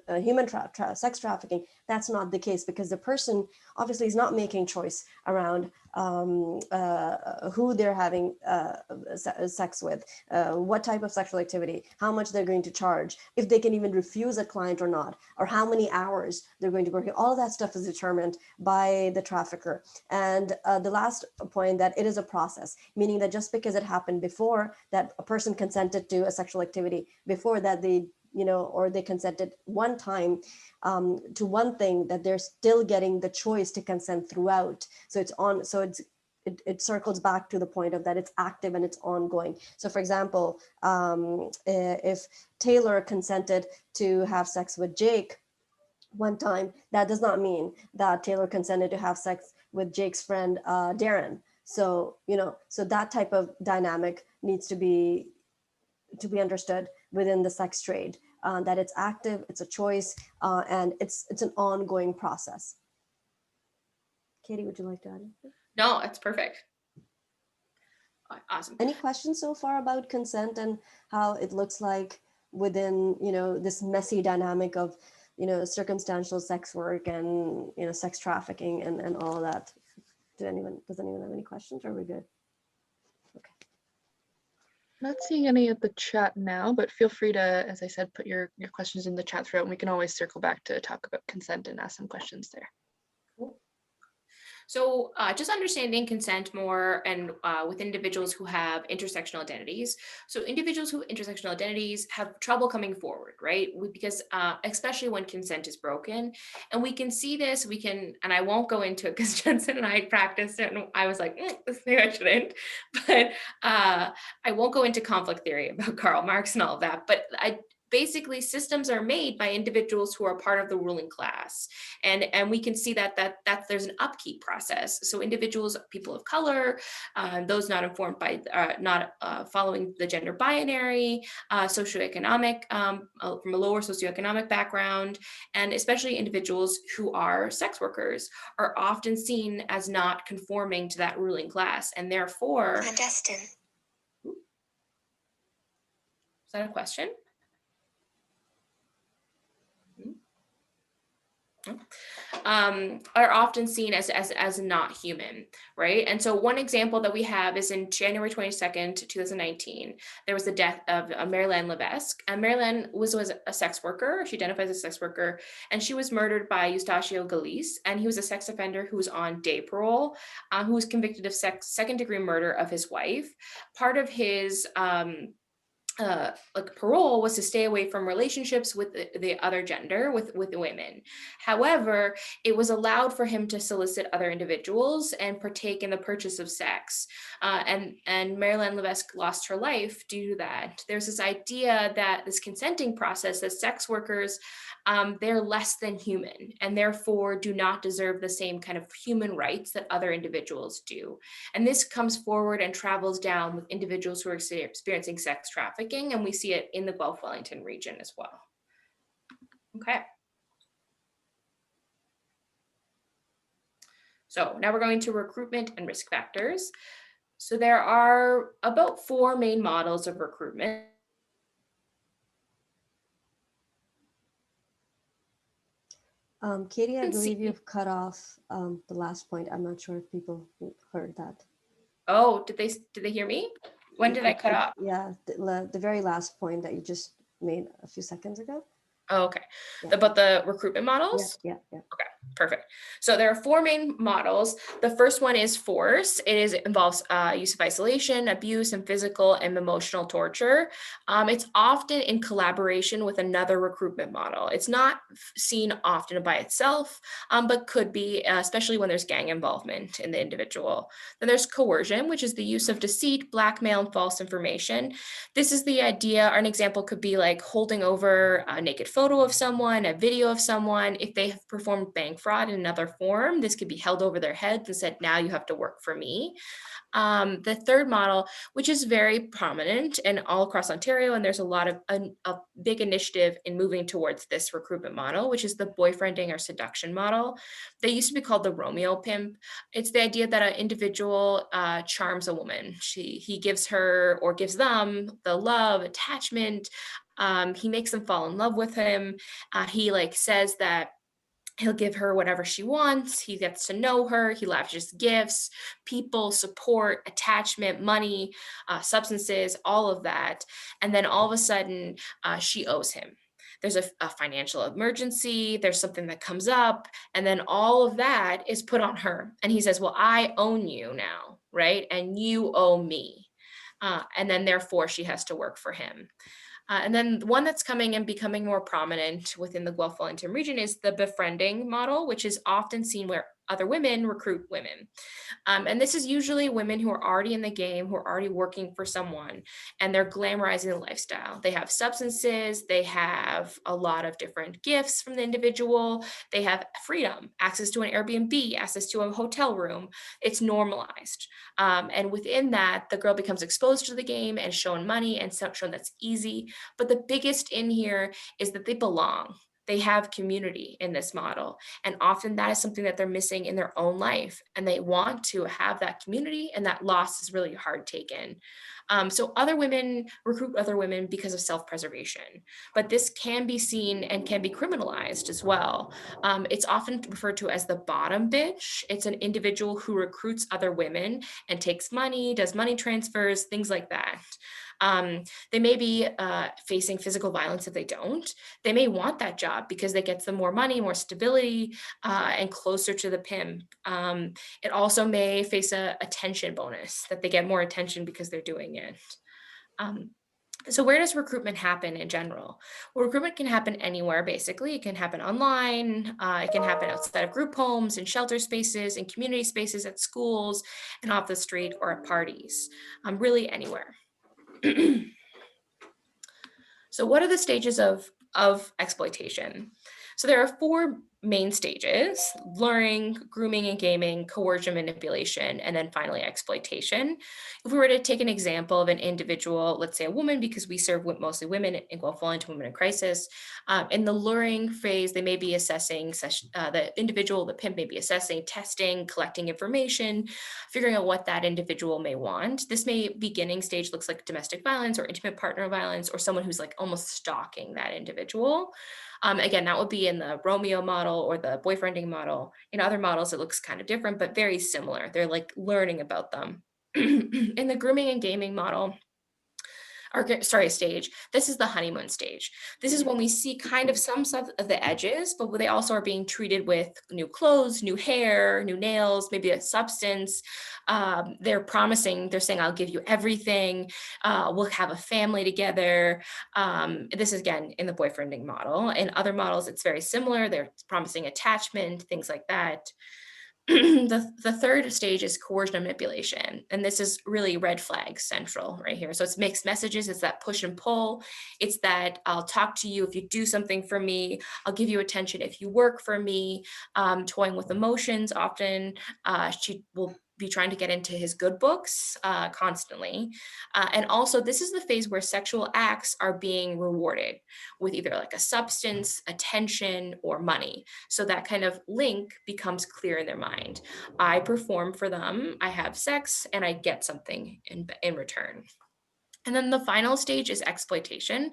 human sex trafficking, that's not the case, because the person obviously is not making choice around who they're having sex with, what type of sexual activity, how much they're going to charge, if they can even refuse a client or not, or how many hours they're going to work. All of that stuff is determined by the trafficker. And the last point, that it is a process, meaning that just because it happened before, that a person consented to a sexual activity before, that or they consented one time to one thing, that they're still getting the choice to consent throughout. So it circles back to the point of that it's active and it's ongoing. So for example, if Taylor consented to have sex with Jake one time, that does not mean that Taylor consented to have sex with Jake's friend Darren. So so that type of dynamic needs to be understood within the sex trade that it's active, it's a choice, and it's an ongoing process. Katie, would you like to add anything? No, that's perfect. Awesome. Any questions so far about consent and how it looks like within, this messy dynamic of, circumstantial sex work and, sex trafficking and all of that? Does anyone have any questions, or are we good? Okay. Not seeing any of the chat now, but feel free to, as I said, put your questions in the chat thread, and we can always circle back to talk about consent and ask some questions there. Cool. So just understanding consent more and with individuals who have intersectional identities. So individuals who have intersectional identities have trouble coming forward, right? Because especially when consent is broken. And we can see this, and I won't go into it because Jensen and I practiced it and I was like, maybe I shouldn't. But I won't go into conflict theory about Karl Marx and all of that. But basically, systems are made by individuals who are part of the ruling class, and we can see that there's an upkeep process. So individuals, people of color, those not informed by, not following the gender binary, socioeconomic, from a lower socioeconomic background, and especially individuals who are sex workers are often seen as not conforming to that ruling class, and therefore. Justin. Is that a question? Are often seen as not human, right? And so one example that we have is in January 22nd, 2019, there was the death of Marilyn Levesque. And Marilyn was a sex worker. She identifies as a sex worker, and she was murdered by Eustacio Galice, and he was a sex offender who was on day parole, who was convicted of second-degree murder of his wife. Part of his parole was to stay away from relationships with the other gender, with women. However, it was allowed for him to solicit other individuals and partake in the purchase of sex. And Marilyn Levesque lost her life due to that. There's this idea that this consenting process, that sex workers, they're less than human and therefore do not deserve the same kind of human rights that other individuals do. And this comes forward and travels down with individuals who are experiencing sex trafficking, and we see it in the Guelph-Wellington region as well. Okay. So now we're going to recruitment and risk factors. So there are about 4 main models of recruitment. Katie, I believe you've cut off the last point. I'm not sure if people heard that. Oh, did they hear me? When did I cut off? Yeah, the very last point that you just made a few seconds ago. Oh, okay. Yeah. About the recruitment models? Yeah. Okay, perfect. So there are 4 main models. The first one is force. It involves use of isolation, abuse, and physical and emotional torture. It's often in collaboration with another recruitment model. It's not seen often by itself, but could be, especially when there's gang involvement in the individual. Then there's coercion, which is the use of deceit, blackmail, and false information. This is the idea, or an example could be like holding over a naked photo of someone, a video of someone. If they have performed bank fraud in another form, this could be held over their heads and said, now you have to work for me. The third model, which is very prominent and all across Ontario, and there's a lot of a big initiative in moving towards this recruitment model, which is the boyfriending or seduction model. They used to be called the Romeo pimp. It's the idea that an individual charms a woman. He gives her or gives them the love, attachment. He makes them fall in love with him. He says that he'll give her whatever she wants. He gets to know her. He lavishes gifts, people, support, attachment, money, substances, all of that. And then all of a sudden, she owes him. There's a financial emergency. There's something that comes up. And then all of that is put on her. And he says, well, I own you now, right? And you owe me. And then therefore, she has to work for him. And then the one that's coming and becoming more prominent within the Guelph-Wellington region is the befriending model, which is often seen where other women recruit women. And this is usually women who are already in the game, who are already working for someone, and they're glamorizing the lifestyle. They have substances, they have a lot of different gifts from the individual, they have freedom, access to an Airbnb, access to a hotel room. It's normalized. And within that, the girl becomes exposed to the game and shown money and shown that's easy. But the biggest in here is that they belong. They have community in this model. And often that is something that they're missing in their own life. And they want to have that community, and that loss is really hard taken. So other women recruit other women because of self-preservation, but this can be seen and can be criminalized as well. It's often referred to as the bottom bitch. It's an individual who recruits other women and takes money, does money transfers, things like that. They may be facing physical violence if they don't. They may want that job because it gets them more money, more stability, and closer to the pimp. It also may face a attention bonus, that they get more attention because they're doing it. So where does recruitment happen in general? Well, recruitment can happen anywhere, basically. It can happen online. It can happen outside of group homes, in shelter spaces, in community spaces, at schools, and off the street or at parties, really anywhere. So what are the stages of exploitation? So there are 4 main stages: luring, grooming and gaming, coercion, manipulation, and then finally exploitation. If we were to take an example of an individual, let's say a woman, because we serve mostly women in Guelph-Wellington Women in Crisis, in the luring phase, they may be assessing, the individual, the pimp may be assessing, testing, collecting information, figuring out what that individual may want. This beginning stage looks like domestic violence or intimate partner violence, or someone who's like almost stalking that individual. Again, that would be in the Romeo model or the boyfriending model. In other models, it looks kind of different, but very similar. They're like learning about them. In the grooming and gaming model, stage, this is the honeymoon stage. This is when we see kind of some of the edges, but they also are being treated with new clothes, new hair, new nails, maybe a substance. They're saying, I'll give you everything. We'll have a family together. This is again in the boyfriending model. In other models, it's very similar. They're promising attachment, things like that. The third stage is coercion and manipulation. And this is really red flag central right here. So it's mixed messages. It's that push and pull. It's that I'll talk to you if you do something for me. I'll give you attention if you work for me. Toying with emotions. Often she will be trying to get into his good books constantly. And also this is the phase where sexual acts are being rewarded with either like a substance, attention, or money. So that kind of link becomes clear in their mind. I perform for them, I have sex, and I get something in return. And then the final stage is exploitation.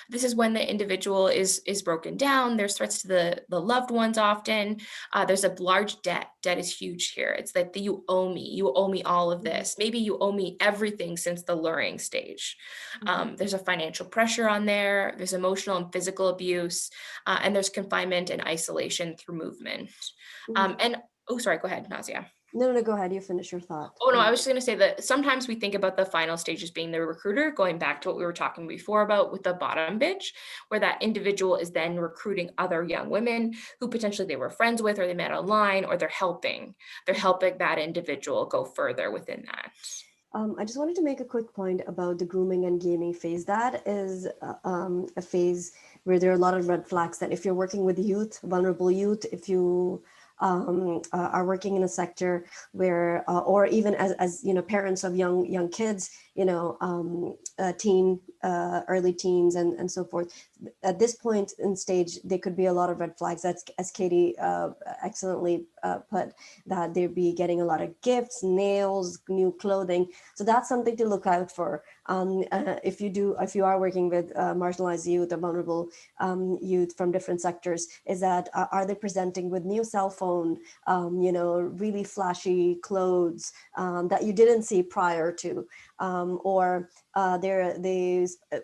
This is when the individual is broken down. There's threats to the loved ones often. There's a large debt. Debt is huge here. It's like you owe me all of this. Maybe you owe me everything since the luring stage. There's a financial pressure on there. There's emotional and physical abuse. And there's confinement and isolation through movement. Oh, sorry, go ahead, Nazia. No, go ahead. You finish your thought. Oh, no, I was just going to say that sometimes we think about the final stages being the recruiter, going back to what we were talking before about with the bottom bitch, where that individual is then recruiting other young women who potentially they were friends with or they met online, or they're helping that individual go further within that. I just wanted to make a quick point about the grooming and gaming phase. That is a phase where there are a lot of red flags that if you're working with youth, vulnerable youth, if you are working in a sector where, or even as parents of young kids, early teens and so forth. At this point in stage, there could be a lot of red flags. That's, as Katie excellently put, that they'd be getting a lot of gifts, nails, new clothing. So that's something to look out for. If you are working with marginalized youth or vulnerable youth from different sectors, is that are they presenting with new cell phone, really flashy clothes that you didn't see prior to? or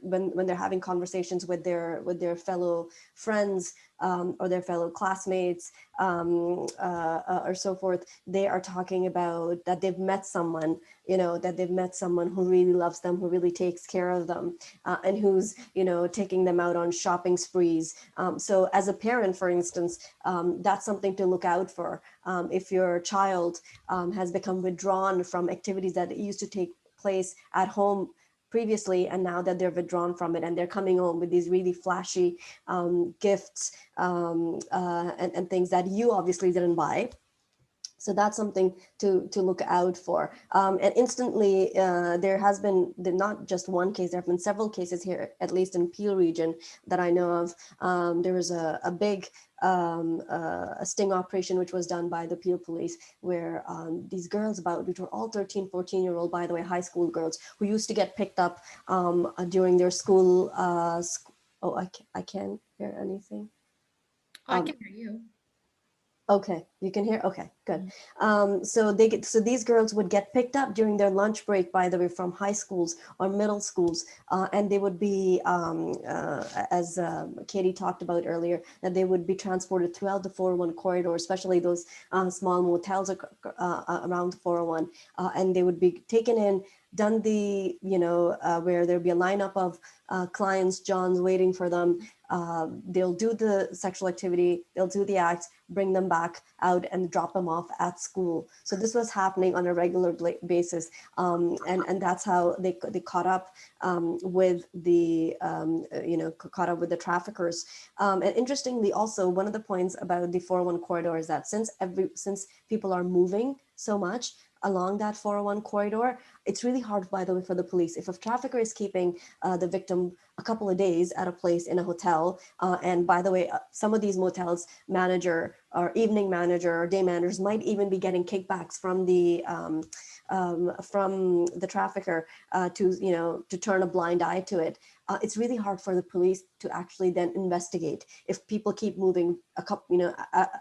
when they're having conversations with their fellow friends or their fellow classmates or so forth, they are talking about that they've met someone, that they've met someone who really loves them, who really takes care of them, and who's, taking them out on shopping sprees. So as a parent, for instance, that's something to look out for. If your child has become withdrawn from activities that used to take place at home previously, and now that they're withdrawn from it and they're coming home with these really flashy gifts and things that you obviously didn't buy. So that's something to look out for. And instantly, there has been not just one case, there have been several cases here, at least in Peel region that I know of. There was a big a sting operation which was done by the Peel police, where these girls, which were all 13, 14-year-old, by the way, high school girls, who used to get picked up during their school. I can't hear anything. Oh, I can hear you. Okay, you can hear. Okay, good. So these girls would get picked up during their lunch break, by the way, from high schools or middle schools, and they would be, as Katie talked about earlier, that they would be transported throughout the 401 corridor, especially those small motels around the 401, and they would be taken in, done the, where there'd be a lineup of clients, Johns waiting for them. They'll do the sexual activity, they'll do the acts, bring them back out and drop them off at school. So this was happening on a regular basis. And that's how they caught up with the, caught up with the traffickers. And interestingly, also, one of the points about the 401 corridor is that since people are moving so much along that 401 corridor, it's really hard, by the way, for the police. If a trafficker is keeping the victim a couple of days at a place in a hotel, and by the way, some of these motels manager or evening manager or day managers might even be getting kickbacks from the trafficker to turn a blind eye to it. It's really hard for the police to actually then investigate if people keep moving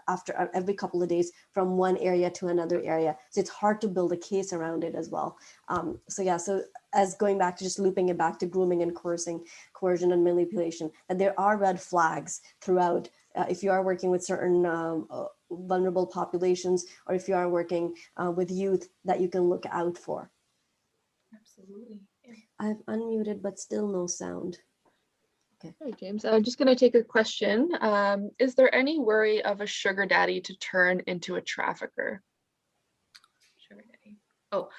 after every couple of days from one area to another area. So it's hard to build a case around it as well. So as going back to just looping it back to grooming and coercion and manipulation, that there are red flags throughout. If you are working with certain vulnerable populations, or if you are working with youth, that you can look out for. Absolutely. Yeah. I've unmuted, but still no sound. Okay. Hi, James. I'm just going to take a question. Is there any worry of a sugar daddy to turn into a trafficker? Sugar daddy. Oh,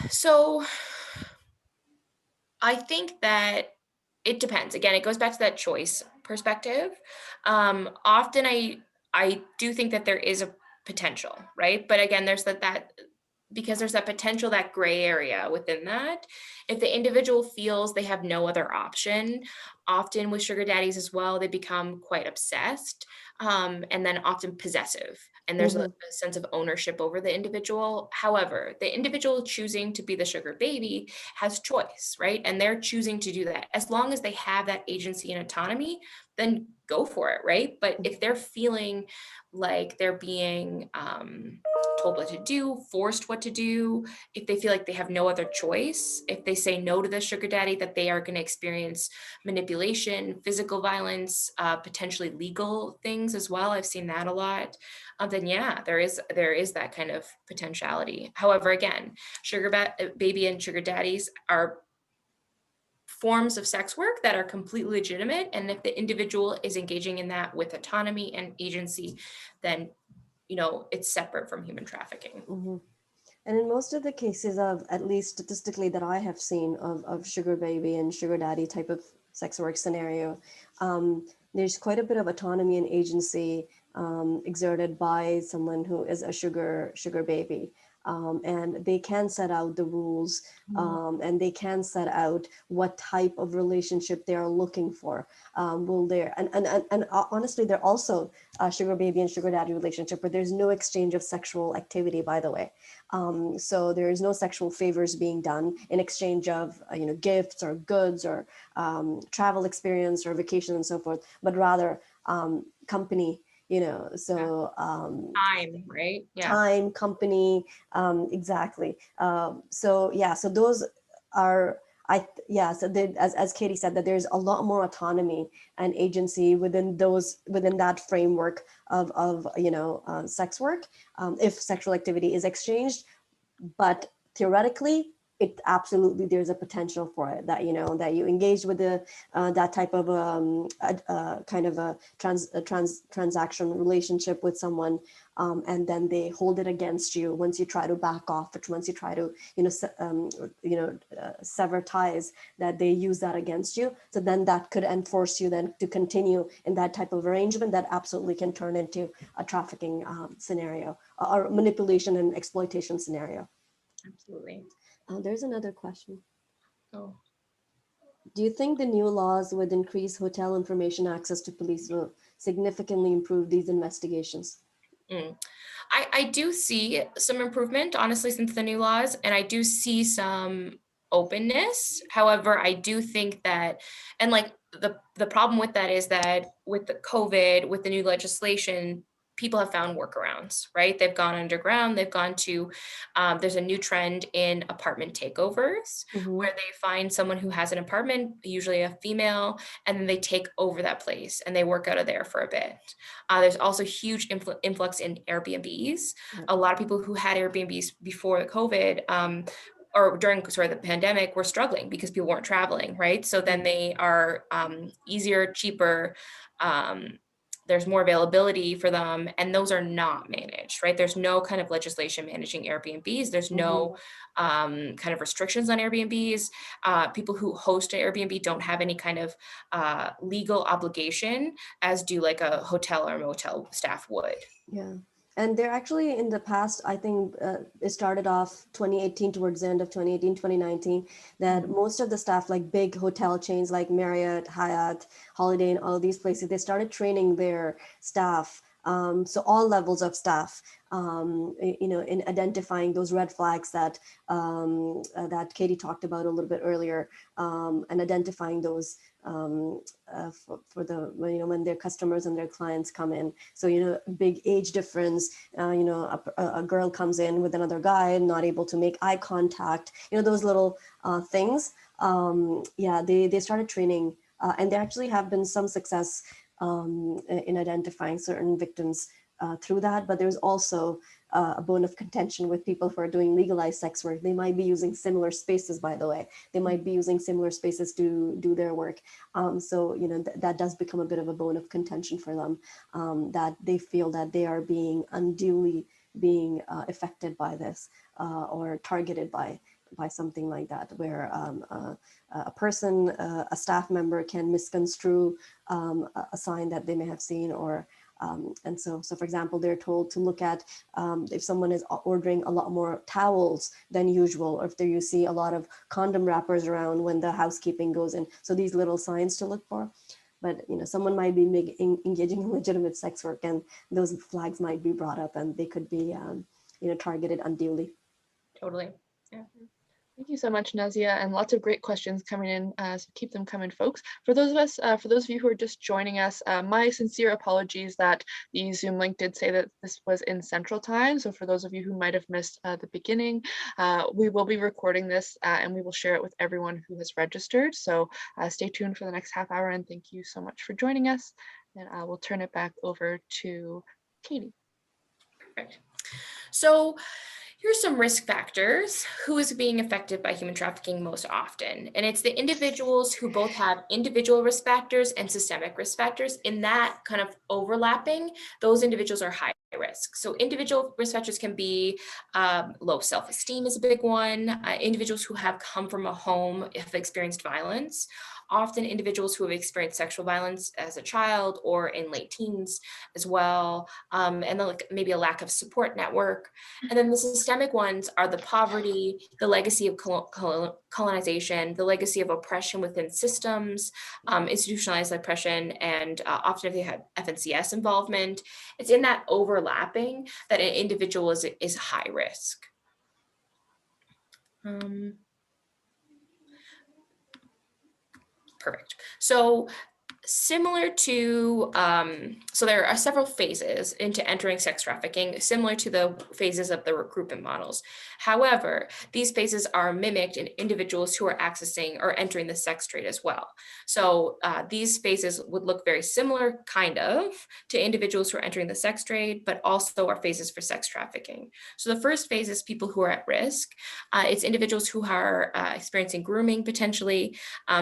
so I think that it depends. Again, it goes back to that choice perspective. Often I do think that there is a potential, right? But again, there's that because there's that potential, that gray area within that. If the individual feels they have no other option, often with sugar daddies as well, they become quite obsessed, and then often possessive. And there's a sense of ownership over the individual. However, the individual choosing to be the sugar baby has choice, right? And they're choosing to do that. As long as they have that agency and autonomy, then go for it, right? But if they're feeling like they're being told what to do, forced what to do, if they feel like they have no other choice, if they say no to the sugar daddy, that they are going to experience manipulation, physical violence, potentially legal things as well. I've seen that a lot. Then yeah, there is that kind of potentiality. However, again, sugar baby and sugar daddies are forms of sex work that are completely legitimate. And if the individual is engaging in that with autonomy and agency, then, it's separate from human trafficking. Mm-hmm. And in most of the cases of, at least statistically that I have seen of sugar baby and sugar daddy type of sex work scenario, there's quite a bit of autonomy and agency exerted by someone who is a sugar baby. And they can set out the rules, and they can set out what type of relationship they are looking for. And honestly, they're also a sugar baby and sugar daddy relationship, but there's no exchange of sexual activity, by the way. So there is no sexual favors being done in exchange of gifts or goods or travel experience or vacation and so forth, but rather company, So Time, right? Yeah. time, company, exactly. So those are, as Katie said, that there's a lot more autonomy and agency within that framework of sex work, if sexual activity is exchanged. But theoretically, it absolutely, there's a potential for it, that that you engage with that type of kind of a transaction relationship with someone, and then they hold it against you once you try to back off, once you try to sever ties, that they use that against you. So then that could enforce you then to continue in that type of arrangement that absolutely can turn into a trafficking scenario, or manipulation and exploitation scenario. Absolutely. There's another question. Oh. Do you think the new laws with increased hotel information access to police will significantly improve these investigations? I do see some improvement, honestly, since the new laws, and I do see some openness. However, I do think that, and like the problem with that is that with the COVID, with the new legislation, people have found workarounds, right? They've gone underground. They've gone to, there's a new trend in apartment takeovers where they find someone who has an apartment, usually a female, and then they take over that place and they work out of there for a bit. There's also huge influx in Airbnbs. Yep. A lot of people who had Airbnbs before the COVID, or during the pandemic, were struggling because people weren't traveling, right? So then they are easier, cheaper. There's more availability for them, and those are not managed, right? There's no kind of legislation managing Airbnbs. There's no kind of restrictions on Airbnbs. People who host an Airbnb don't have any kind of legal obligation as do like a hotel or motel staff would. Yeah. And they're actually, in the past, I think it started off 2018, towards the end of 2018, 2019, that most of the staff, like big hotel chains like Marriott, Hyatt, Holiday Inn, all these places, they started training their staff. So all levels of staff, in identifying those red flags that that Katie talked about a little bit earlier, and identifying those for the when their customers and their clients come in. So big age difference. A girl comes in with another guy, not able to make eye contact. Those little things. They started training, and there actually have been some success in identifying certain victims through that. But there's also a bone of contention with people who are doing legalized sex work. They might be using similar spaces, by the way. They might be using similar spaces to do their work. So that does become a bit of a bone of contention for them, that they feel that they are being unduly affected by this, or targeted by something like that, where a person, a staff member, can misconstrue a sign that they may have seen, or and so for example, they're told to look at if someone is ordering a lot more towels than usual, or if you see a lot of condom wrappers around when the housekeeping goes in. So these little signs to look for. But someone might be engaging in legitimate sex work, and those flags might be brought up, and they could be targeted unduly. Totally. Yeah. Thank you so much, Nazia, and lots of great questions coming in, so keep them coming, folks. For those of you who are just joining us, my sincere apologies that the Zoom link did say that this was in Central Time. So for those of you who might have missed the beginning, we will be recording this and we will share it with everyone who has registered. So stay tuned for the next half hour, and thank you so much for joining us. And I will turn it back over to Katie. Perfect. So here's some risk factors. Who is being affected by human trafficking most often? And it's the individuals who both have individual risk factors and systemic risk factors. In that kind of overlapping, those individuals are high risk. So individual risk factors can be low self-esteem is a big one. Individuals who have come from a home have experienced violence. Often individuals who have experienced sexual violence as a child or in late teens as well, and then maybe a lack of support network. And then the systemic ones are the poverty, the legacy of colonization, the legacy of oppression within systems, institutionalized oppression, and often if they have FNCS involvement. It's in that overlapping that an individual is high risk. Perfect. So Similar to, so there are several phases into entering sex trafficking, similar to the phases of the recruitment models. However, these phases are mimicked in individuals who are accessing or entering the sex trade as well. So these phases would look very similar, kind of, to individuals who are entering the sex trade, but also are phases for sex trafficking. So the first phase is people who are at risk. It's individuals who are experiencing grooming potentially.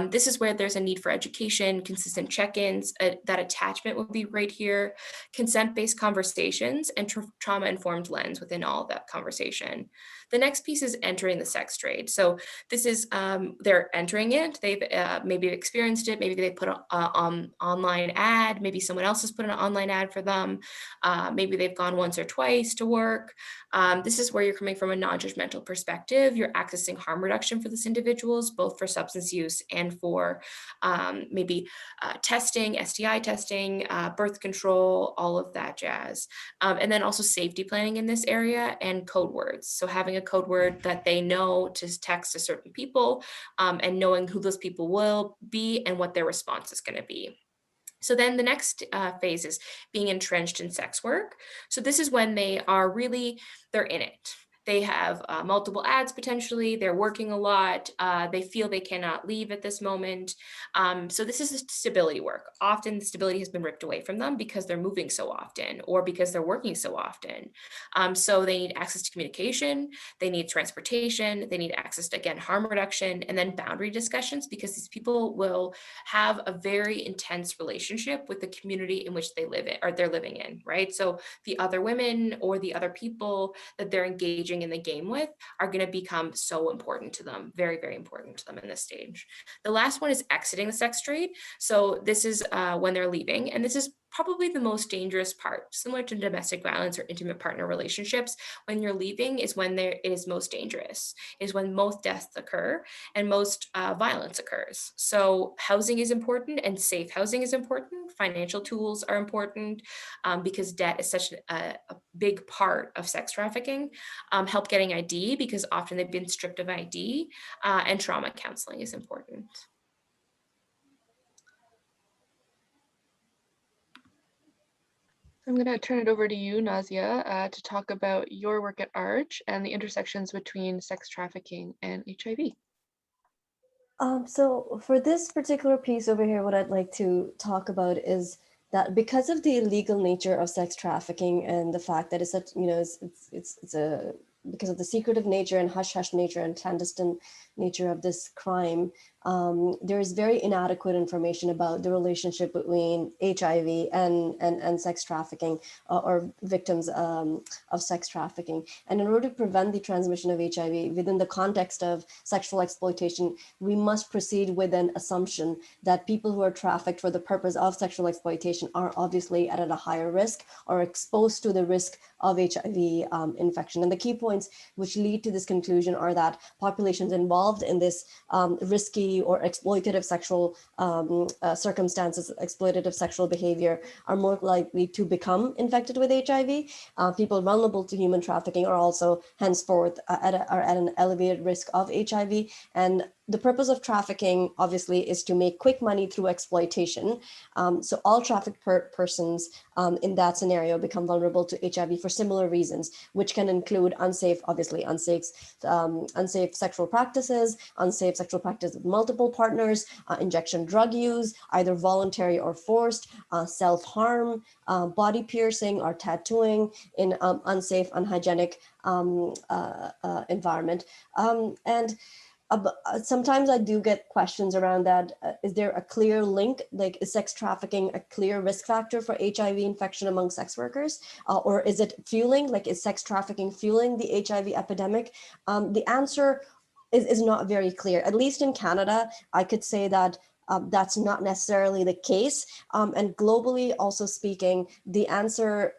This is where there's a need for education, consistent check-ins, that attachment would be right here, consent-based conversations, and trauma-informed lens within all of that conversation. The next piece is entering the sex trade. So this is, they're entering it, they've maybe experienced it, maybe they put an online ad, maybe someone else has put an online ad for them, maybe they've gone once or twice to work. This is where you're coming from a non-judgmental perspective. You're accessing harm reduction for these individuals, both for substance use and for maybe testing, STI testing, birth control, all of that jazz. And then also safety planning in this area and code words. So having a code word that they know to text to certain people, and knowing who those people will be and what their response is going to be. So then the next phase is being entrenched in sex work. So this is when they are really, they're in it. They have multiple ads potentially, they're working a lot, they feel they cannot leave at this moment. So this is stability work. Often the stability has been ripped away from them because they're moving so often or because they're working so often. So they need access to communication, they need transportation, they need access to, again, harm reduction, and then boundary discussions, because these people will have a very intense relationship with the community in which they live in, or they're living in, right? So the other women or the other people that they're engaging in the game with are going to become so important to them, very, very important to them in this stage. The last one is exiting the sex trade. So this is when they're leaving, and this is probably the most dangerous part, similar to domestic violence or intimate partner relationships. When you're leaving is when it is most dangerous, is when most deaths occur and most violence occurs. So housing is important, and safe housing is important. Financial tools are important, because debt is such a big part of sex trafficking. Help getting ID, because often they've been stripped of ID, and trauma counseling is important. I'm going to turn it over to you, Nazia, to talk about your work at ARCH and the intersections between sex trafficking and HIV. So for this particular piece over here, what I'd like to talk about is that because of the illegal nature of sex trafficking and the fact that it's such, it's a because of the secretive nature and hush-hush nature and clandestine nature of this crime, there is very inadequate information about the relationship between HIV and sex trafficking, or victims of sex trafficking. And in order to prevent the transmission of HIV within the context of sexual exploitation, we must proceed with an assumption that people who are trafficked for the purpose of sexual exploitation are obviously at a higher risk or exposed to the risk of HIV infection. And the key points which lead to this conclusion are that populations involved in this risky or exploitative sexual circumstances, exploitative sexual behavior, are more likely to become infected with HIV. People vulnerable to human trafficking are also henceforth at an elevated risk of HIV. And the purpose of trafficking, obviously, is to make quick money through exploitation. So all trafficked persons in that scenario become vulnerable to HIV for similar reasons, which can include unsafe sexual practices, unsafe sexual practice with multiple partners, injection drug use, either voluntary or forced, self-harm, body piercing or tattooing in unsafe, unhygienic environment. And sometimes I do get questions around that. Is there a clear link? Like, is sex trafficking a clear risk factor for HIV infection among sex workers? Or is it fueling, like, is sex trafficking fueling the HIV epidemic? The answer is not very clear. At least in Canada, I could say that that's not necessarily the case. And globally, also speaking, the answer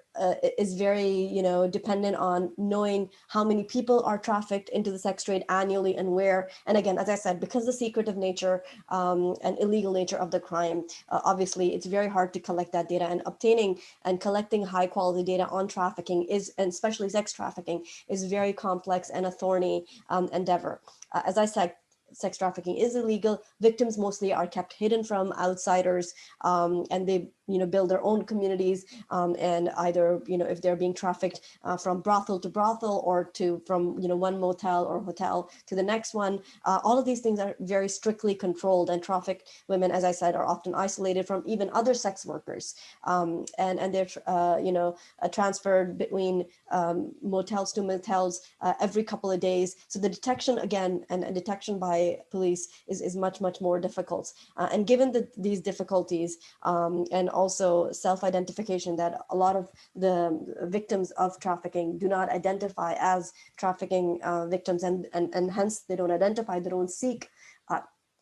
is very, dependent on knowing how many people are trafficked into the sex trade annually and where. And again, as I said, because the secretive nature and illegal nature of the crime, obviously, it's very hard to collect that data, and obtaining and collecting high quality data on trafficking and especially sex trafficking, is very complex and a thorny endeavor. As I said, sex trafficking is illegal, victims mostly are kept hidden from outsiders, and they build their own communities, and either if they're being trafficked from brothel to brothel, or from one motel or hotel to the next one, all of these things are very strictly controlled, and trafficked women, as I said, are often isolated from even other sex workers, and they're transferred between motels to motels every couple of days. So the detection, again, and detection by police is much more difficult. And given these difficulties, and also self-identification, that a lot of the victims of trafficking do not identify as trafficking victims, and hence they don't identify, they don't seek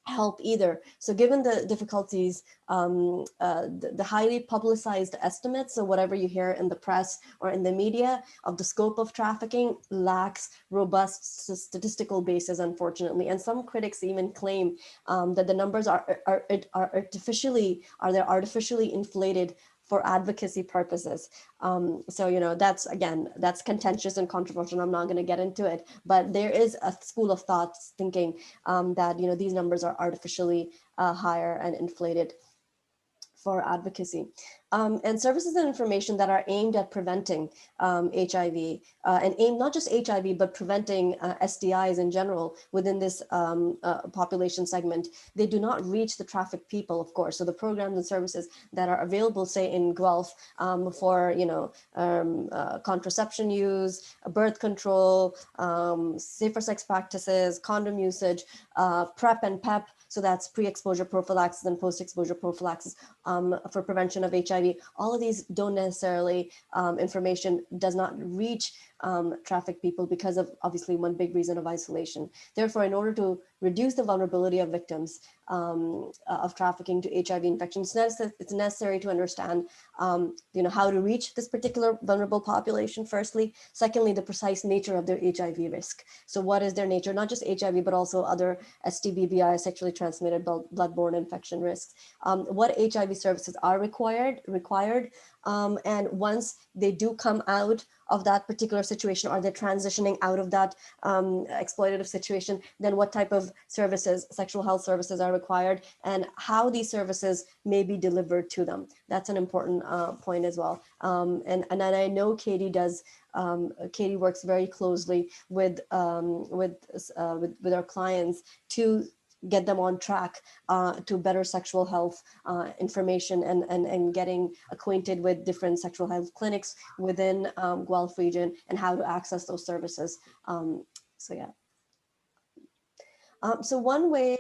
help either. So given the difficulties, the highly publicized estimates, so whatever you hear in the press or in the media of the scope of trafficking, lacks robust statistical basis, unfortunately. And some critics even claim that the numbers are artificially inflated for advocacy purposes. So, that's contentious and controversial. I'm not going to get into it, but there is a school of thought thinking that, these numbers are artificially higher and inflated for advocacy. And services and information that are aimed at preventing HIV, and aimed not just HIV, but preventing STIs in general within this population segment. They do not reach the trafficked people, of course. So the programs and services that are available, say in Guelph, for contraception use, birth control, safer sex practices, condom usage, PrEP and PEP, so that's pre-exposure prophylaxis and post-exposure prophylaxis for prevention of HIV. All of these don't necessarily, information does not reach trafficked people because of obviously one big reason of isolation. Therefore, in order to reduce the vulnerability of victims of trafficking to HIV infection, it's necessary to understand how to reach this particular vulnerable population, firstly. Secondly, the precise nature of their HIV risk. So what is their nature? Not just HIV, but also other STBBI, sexually transmitted bloodborne infection risks. What HIV services are required, and once they do come out of that particular situation, or they're transitioning out of that exploitative situation, then what type of services, sexual health services, are required, and how these services may be delivered to them. That's an important point as well. And I know Katie does. Katie works very closely with our clients to get them on track to better sexual health information, and getting acquainted with different sexual health clinics within Guelph region, and how to access those services. So one way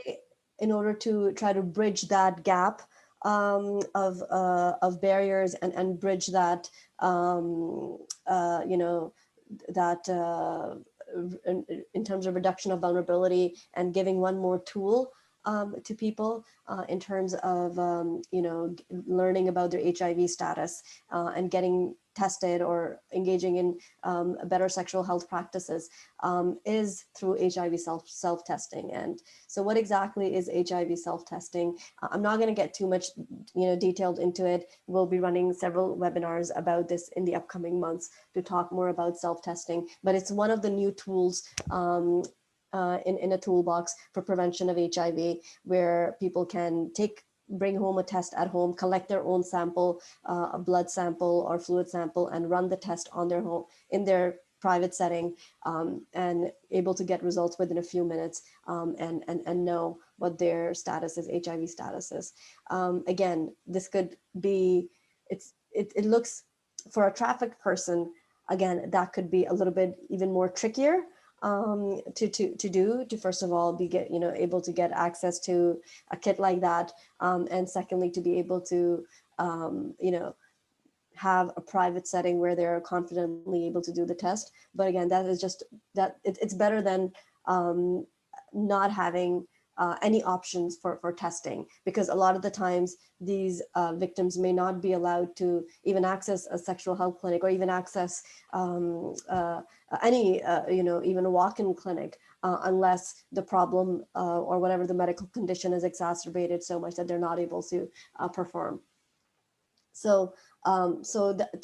in order to try to bridge that gap of barriers, and bridge that in terms of reduction of vulnerability, and giving one more tool to people in terms of learning about their HIV status, and getting tested, or engaging in better sexual health practices, is through HIV self-testing. And so what exactly is HIV self-testing? I'm not going to get too much detailed into it. We'll be running several webinars about this in the upcoming months to talk more about self-testing, but it's one of the new tools in a toolbox for prevention of HIV, where people can bring home a test at home, collect their own sample, a blood sample or fluid sample, and run the test on their home in their private setting, and able to get results within a few minutes, and know what their status is, HIV status is. Again, this could be, it looks, for a trafficked person, again, that could be a little bit even more trickier to first of all be able to get access to a kit like that, and secondly, to be able to have a private setting where they're confidently able to do the test. But again, that is just that it's better than not having any options for testing, because a lot of the times these victims may not be allowed to even access a sexual health clinic, or even access any even a walk-in clinic, unless the problem or whatever the medical condition is exacerbated so much that they're not able to perform. So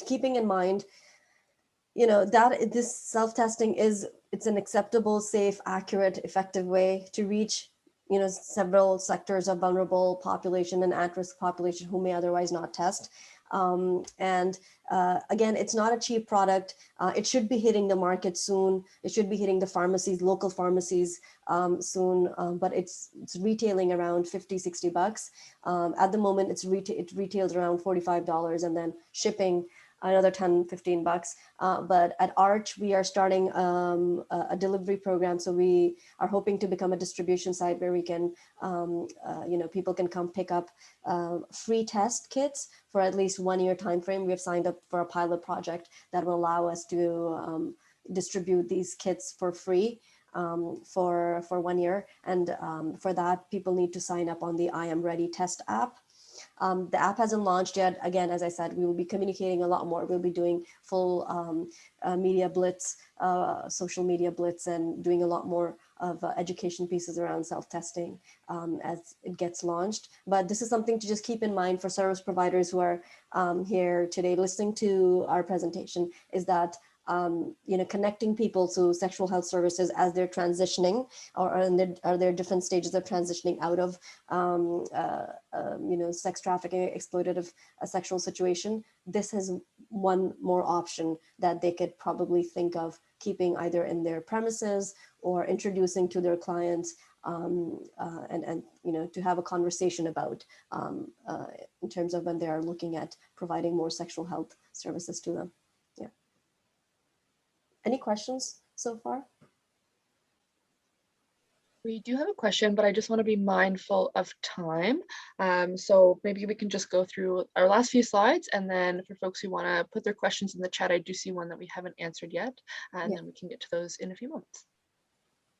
keeping in mind that this self-testing it's an acceptable, safe, accurate, effective way to reach several sectors of vulnerable population and at-risk population who may otherwise not test. And again, it's not a cheap product. It should be hitting the market soon. It should be hitting the pharmacies, local pharmacies soon, but it's retailing around 50, 60 bucks. At the moment, it retails around $45, and then shipping another 10, 15 bucks. But at ARCH, we are starting a delivery program. So we are hoping to become a distribution site where we can, people can come pick up free test kits for at least 1 year time frame. We have signed up for a pilot project that will allow us to distribute these kits for free for 1 year. And for that, people need to sign up on the I Am Ready test app. The app hasn't launched yet. Again, as I said, we will be communicating a lot more. We'll be doing full media blitz, social media blitz, and doing a lot more of education pieces around self-testing as it gets launched. But this is something to just keep in mind for service providers who are here today listening to our presentation, is that connecting people to sexual health services as they're transitioning or are there different stages of transitioning out of sex trafficking, exploitative sexual situation. This is one more option that they could probably think of keeping either in their premises or introducing to their clients, and to have a conversation about in terms of when they are looking at providing more sexual health services to them. Yeah. Any questions so far? We do have a question, but I just want to be mindful of time. So maybe we can just go through our last few slides, and then for folks who want to put their questions in the chat, I do see one that we haven't answered yet, and then we can get to those in a few moments.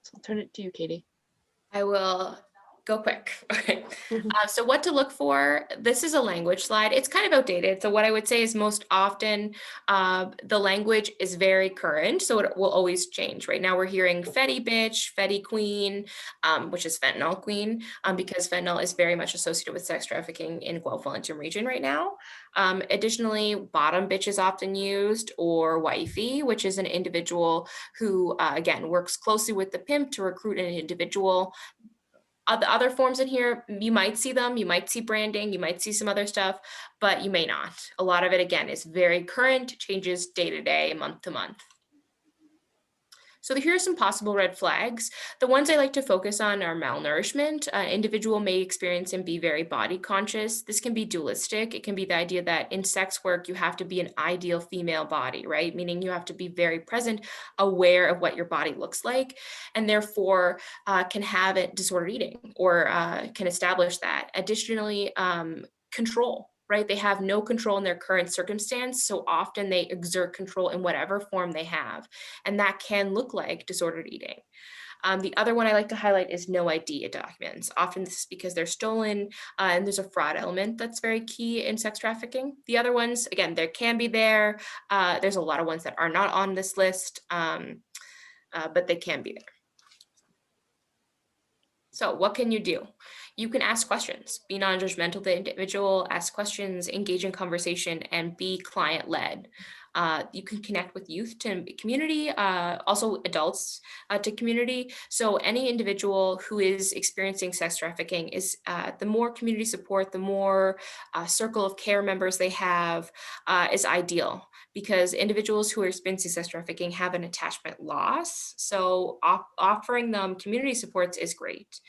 So I'll turn it to you, Katie. I will go quick. Okay. So what to look for. This is a language slide. It's kind of outdated. So what I would say is most often the language is very current. So it will always change. Right now we're hearing Fetty bitch, Fetty queen, which is fentanyl queen, because fentanyl is very much associated with sex trafficking in Guelph-Wellington region right now. Additionally, bottom bitch is often used, or wifey, which is an individual who, again, works closely with the pimp to recruit an individual. The other forms in here, you might see them, you might see branding, you might see some other stuff, but you may not. A lot of it, again, is very current, changes day to day, month to month. So here are some possible red flags. The ones I like to focus on are malnourishment. Individual may experience and be very body conscious. This can be dualistic. It can be the idea that in sex work, you have to be an ideal female body, right? Meaning you have to be very present, aware of what your body looks like, and therefore can have it disordered eating or can establish that. Additionally, control. Right? They have no control in their current circumstance. So often they exert control in whatever form they have. And that can look like disordered eating. The other one I like to highlight is no ID documents. Often this is because they're stolen, and there's a fraud element that's very key in sex trafficking. The other ones, again, there can be there. There's a lot of ones that are not on this list, but they can be there. So what can you do? You can ask questions, be non-judgmental to the individual, ask questions, engage in conversation, and be client-led. You can connect with youth to community, also adults to community. So any individual who is experiencing sex trafficking is the more community support, the more circle of care members they have is ideal, because individuals who are experiencing sex trafficking have an attachment loss. So offering them community supports is great.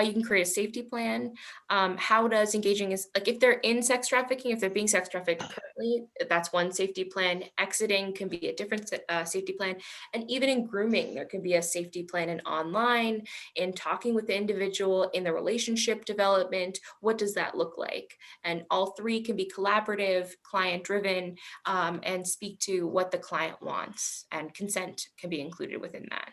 You can create a safety plan. How does engaging is, like if they're in sex trafficking, if they're being sex trafficked currently, that's one safety plan. Exiting can be a different safety plan. And even in grooming, there can be a safety plan in online, in talking with the individual, in the relationship development. What does that look like? And all three can be collaborative, client-driven, and speak to what the client wants, and consent can be included within that.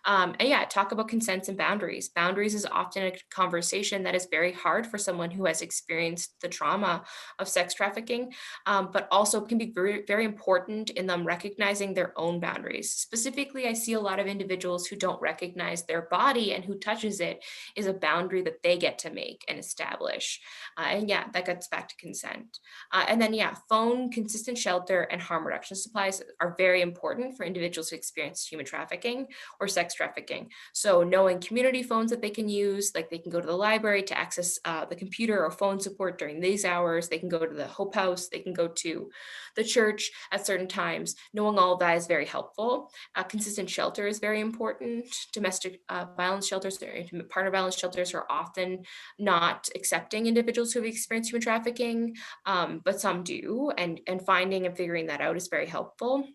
And yeah, talk about consents and boundaries. Boundaries is often a conversation that is very hard for someone who has experienced the trauma of sex trafficking, but also can be very, very important in them recognizing their own boundaries. Specifically, I see a lot of individuals who don't recognize their body, and who touches it is a boundary that they get to make and establish. And yeah, that gets back to consent. And then yeah, phone, consistent shelter, and harm reduction supplies are very important for individuals who experience human trafficking or sex sex trafficking. So knowing community phones that they can use, like they can go to the library to access the computer or phone support during these hours. They can go to the Hope House. They can go to the church at certain times. Knowing all of that is very helpful. Consistent shelter is very important. Domestic violence shelters or intimate partner violence shelters are often not accepting individuals who have experienced human trafficking, but some do, and finding and figuring that out is very helpful.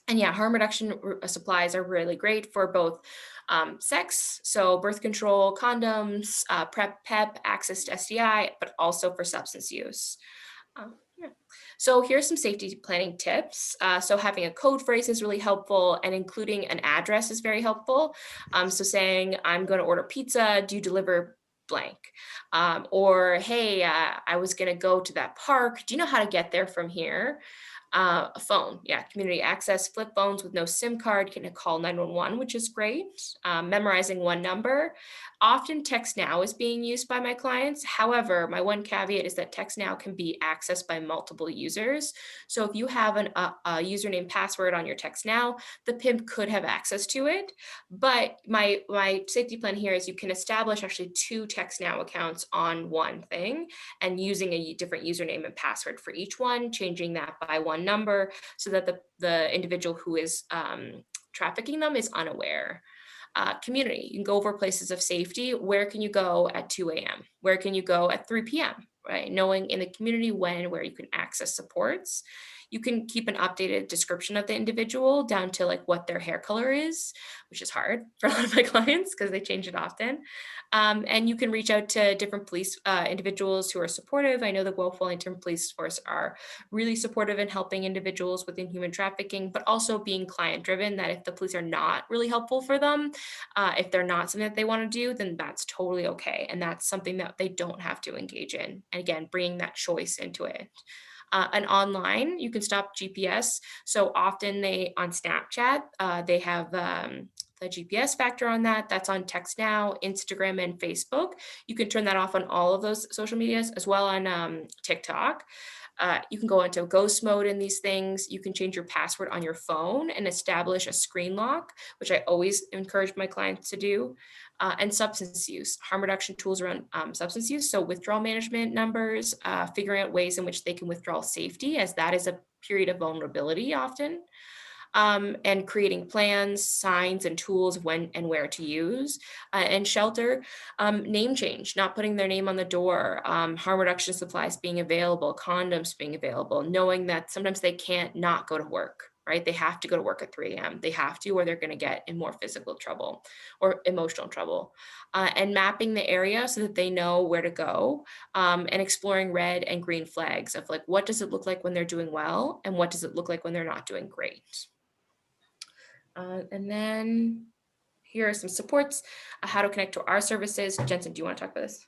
And yeah, harm reduction supplies are really great for both sex, so birth control, condoms, PrEP, access to STI, but also for substance use. Yeah. So here's some safety planning tips. So having a code phrase is really helpful, and including an address is very helpful. So saying, I'm going to order pizza, do you deliver blank? Or, hey, I was going to go to that park. Do you know how to get there from here? A phone, yeah, community access, flip phones with no SIM card can call 911, which is great. Memorizing one number. Often text now is being used by my clients. However, my one caveat is that text now can be accessed by multiple users. So if you have a username password on your text now, the pimp could have access to it. But my safety plan here is you can establish actually 2 text now accounts on one thing and using a different username and password for each one, changing that by one number so that the individual who is trafficking them is unaware. Community, you can go over places of safety. Where can you go at 2 a.m.? Where can you go at 3 p.m.? Right? Knowing in the community when and where you can access supports. You can keep an updated description of the individual down to like what their hair color is, which is hard for a lot of my clients because they change it often. And you can reach out to different police individuals who are supportive. I know the Guelph-Wellington Police Force are really supportive in helping individuals within human trafficking, but also being client driven, that if the police are not really helpful for them, if they're not something that they want to do, then that's totally okay. And that's something that they don't have to engage in. And again, bringing that choice into it. And online, you can stop GPS. So often on Snapchat, they have the GPS factor on that. That's on Text Now, Instagram, and Facebook. You can turn that off on all of those social medias, as well on TikTok. You can go into ghost mode in these things. You can change your password on your phone and establish a screen lock, which I always encourage my clients to do. And substance use, harm reduction tools around substance use. So withdrawal management numbers, figuring out ways in which they can withdraw safety, as that is a period of vulnerability often. And creating plans, signs, and tools when and where to use. And shelter, name change, not putting their name on the door, harm reduction supplies being available, condoms being available, knowing that sometimes they can't not go to work, right? They have to go to work at 3 a.m. They have to, or they're going to get in more physical trouble or emotional trouble. And mapping the area so that they know where to go, and exploring red and green flags of like, what does it look like when they're doing well? And what does it look like when they're not doing great? And then here are some supports, how to connect to our services. Jensen, do you want to talk about this?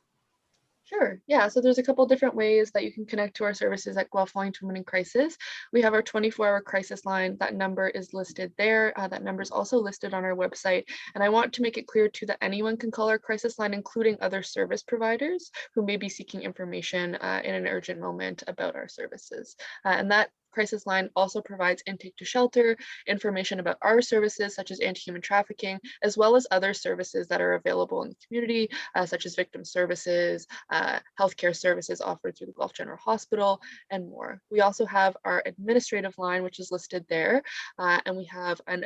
Sure. Yeah. So there's a couple different ways that you can connect to our services at Guelph-Wellington Women in Crisis. We have our 24-hour crisis line. That number is listed there. That number is also listed on our website. And I want to make it clear too that anyone can call our crisis line, including other service providers who may be seeking information in an urgent moment about our services. And that crisis line also provides intake to shelter, information about our services such as anti-human trafficking, as well as other services that are available in the community, such as victim services, healthcare services offered through the Guelph General Hospital, and more. We also have our administrative line, which is listed there, and we have an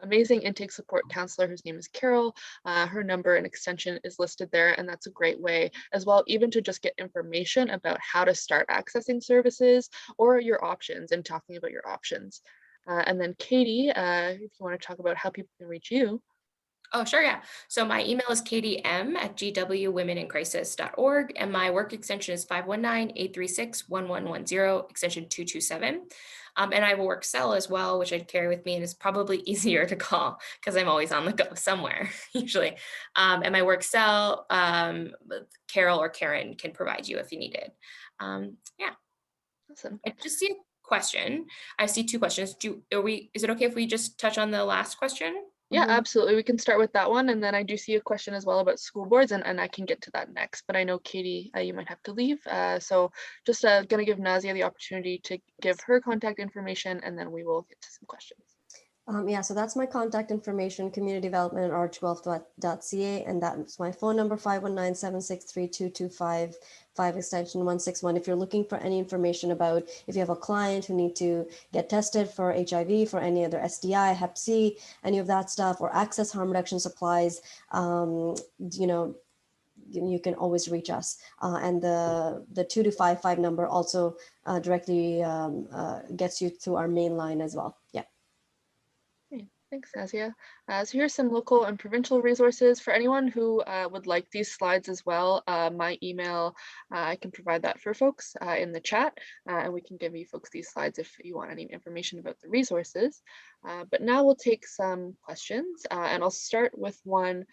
amazing intake support counselor whose name is Carol. Her number and extension is listed there, and that's a great way as well, even to just get information about how to start accessing services or your options and talking about your options. And then Katie, if you want to talk about how people can reach you. Oh, sure, yeah. So my email is kdm@gwwomenincrisis.org, and my work extension is 519-836-1110, extension 227. And I have a work cell as well, which I'd carry with me, and is probably easier to call because I'm always on the go somewhere, usually. And my work cell, Carol or Karen can provide you if you need it. Yeah. Awesome. I just see a question. I see 2 questions. Is it okay if we just touch on the last question? Yeah, absolutely. We can start with that one. And then I do see a question as well about school boards, and I can get to that next. But I know, Katie, you might have to leave. So just going to give Nazia the opportunity to give her contact information, and then we will get to some questions. Yeah, so that's my contact information, community development at archguelph.ca, and that's my phone number, 519-763-2255, 5 extension 161. If you're looking for any information about if you have a client who need to get tested for HIV, for any other STI, Hep C, any of that stuff, or access harm reduction supplies, you know, you can always reach us. And the 2255 number also directly gets you to our main line as well. Yeah. Okay, thanks, Nazia. So here's some local and provincial resources for anyone who would like these slides as well. My email, I can provide that for folks in the chat, and we can give you folks these slides if you want any information about the resources. But now we'll take some questions, and I'll start with one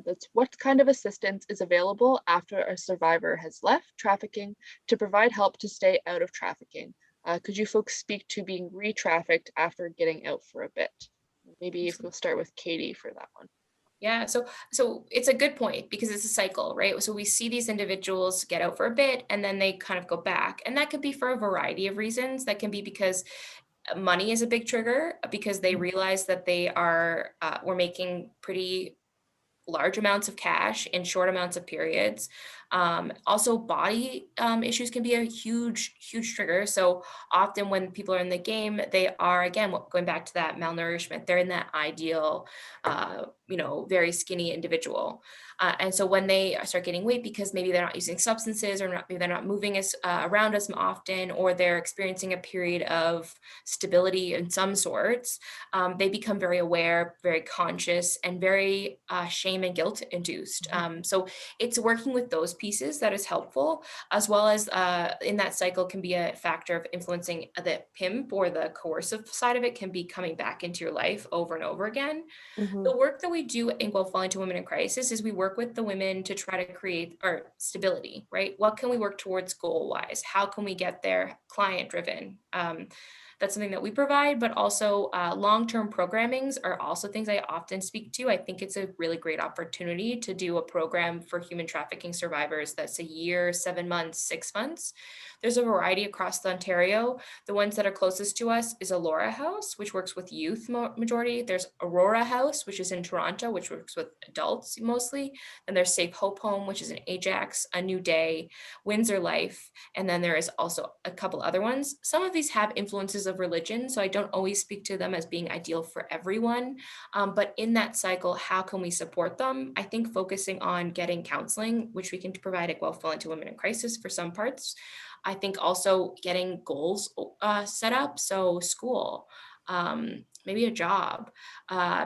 that's what kind of assistance is available after a survivor has left trafficking to provide help to stay out of trafficking? Could you folks speak to being re-trafficked after getting out for a bit? Maybe if we'll start with Katie for that one. Yeah, so it's a good point because it's a cycle, right? So we see these individuals get out for a bit and then they kind of go back. And that could be for a variety of reasons. That can be because money is a big trigger, because they realize that they were making pretty large amounts of cash in short amounts of periods. Also, body issues can be a huge, huge trigger. So often when people are in the game, they are, again, going back to that malnourishment, they're in that ideal, very skinny individual. And so when they start getting weight because maybe they're not using substances or maybe they're not moving as around as often, or they're experiencing a period of stability in some sorts, they become very aware, very conscious, and very shame and guilt induced. So it's working with those pieces that is helpful, as well as in that cycle can be a factor of influencing the pimp, or the coercive side of it can be coming back into your life over and over again. Mm-hmm. The work that we do in Guelph-Wellington Women in Crisis is we work with the women to try to create stability, right? What can we work towards goal-wise? How can we get there client-driven? That's something that we provide, but also long-term programmings are also things I often speak to. I think it's a really great opportunity to do a program for human trafficking survivors that's a year, 7 months, 6 months. There's a variety across Ontario. The ones that are closest to us is Alora House, which works with youth majority. There's Aurora House, which is in Toronto, which works with adults mostly. And there's Safe Hope Home, which is in Ajax, A New Day, Windsor Life. And then there is also a couple other ones. Some of these have influences of religion, so I don't always speak to them as being ideal for everyone. But in that cycle, how can we support them? I think focusing on getting counseling, which we can provide at Guelph-Wellington Women in Crisis for some parts. I think also getting goals set up. So school, maybe a job,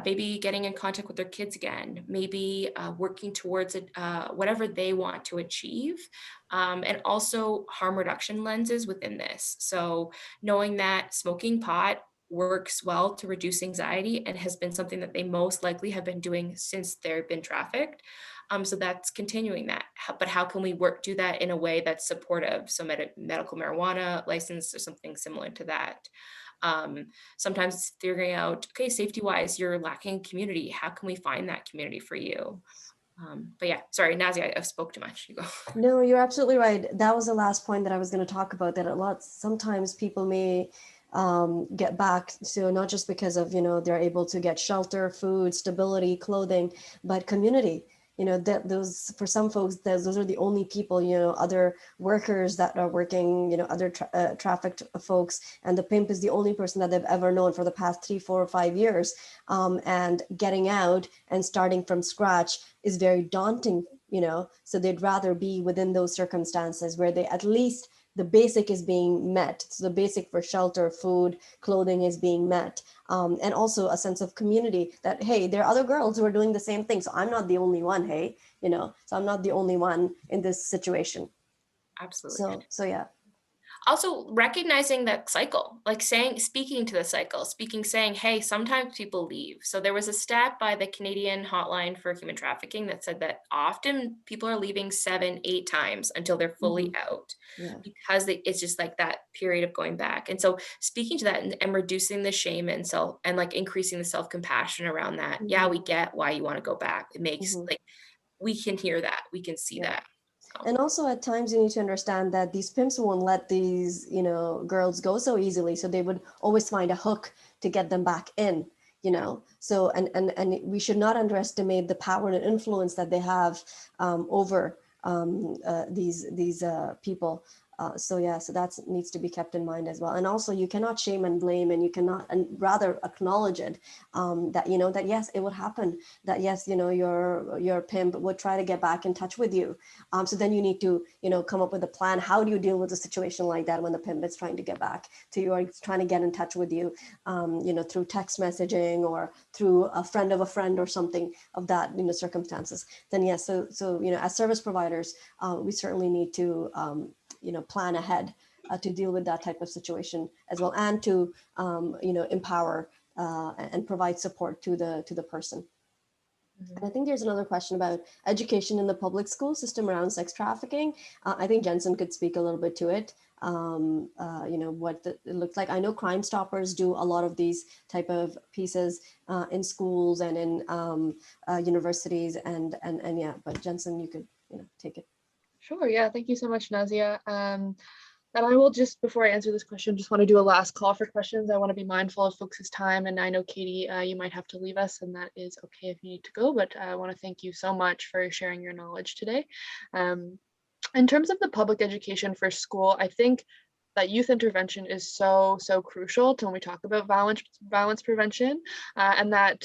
maybe getting in contact with their kids again, maybe working towards whatever they want to achieve. And also harm reduction lenses within this. So knowing that smoking pot works well to reduce anxiety and has been something that they most likely have been doing since they've been trafficked. So that's continuing that. But how can we do that in a way that's supportive? So medical marijuana license or something similar to that. Sometimes figuring out, okay, safety wise, you're lacking community. How can we find that community for you? But yeah, sorry, Nazia, I spoke too much. You go. No, you're absolutely right. That was the last point that I was going to talk about, that sometimes people may get back. So not just because of, they're able to get shelter, food, stability, clothing, but community. That those, for some folks, those are the only people, other workers that are working, other trafficked folks, and the pimp is the only person that they've ever known for the past 3, 4, or 5 years. And getting out and starting from scratch is very daunting, so they'd rather be within those circumstances where they at least the basic is being met. So the basic for shelter, food, clothing is being met. And also a sense of community that, hey, there are other girls who are doing the same thing. So I'm not the only one, hey, so I'm not the only one in this situation. Absolutely. So yeah. Also recognizing that cycle, like speaking to the cycle, saying, hey, sometimes people leave. So there was a stat by the Canadian Hotline for Human Trafficking that said that often people are leaving 7, 8 times until they're fully out, because it's just like that period of going back. And so speaking to that and reducing the shame and like increasing the self-compassion around that. Yeah, we get why you want to go back. It makes like, we can hear that, we can see that. And also at times you need to understand that these pimps won't let these, girls go so easily. So they would always find a hook to get them back in. So and we should not underestimate the power and influence that they have over these people. So that needs to be kept in mind as well. And also, you cannot shame and blame, and you cannot, and rather acknowledge it, that that yes, it would happen, that yes, your pimp would try to get back in touch with you. So then you need to come up with a plan. How do you deal with a situation like that when the pimp is trying to get back to you, or trying to get in touch with you, through text messaging or through a friend of a friend or something of that circumstances? Then yes, so as service providers, we certainly need to plan ahead to deal with that type of situation as well, and to empower and provide support to the person. And I think there's another question about education in the public school system around sex trafficking. I think Jensen could speak a little bit to it. What it looks like. I know Crime Stoppers do a lot of these type of pieces in schools and in universities, and yeah. But Jensen, you could take it. Sure. Yeah. Thank you so much, Nazia. And I will just, before I answer this question, just want to do a last call for questions. I want to be mindful of folks' time. And I know, Katie, you might have to leave us, and that is okay if you need to go. But I want to thank you so much for sharing your knowledge today. In terms of the public education for school, I think that youth intervention is so crucial to when we talk about violence prevention, and that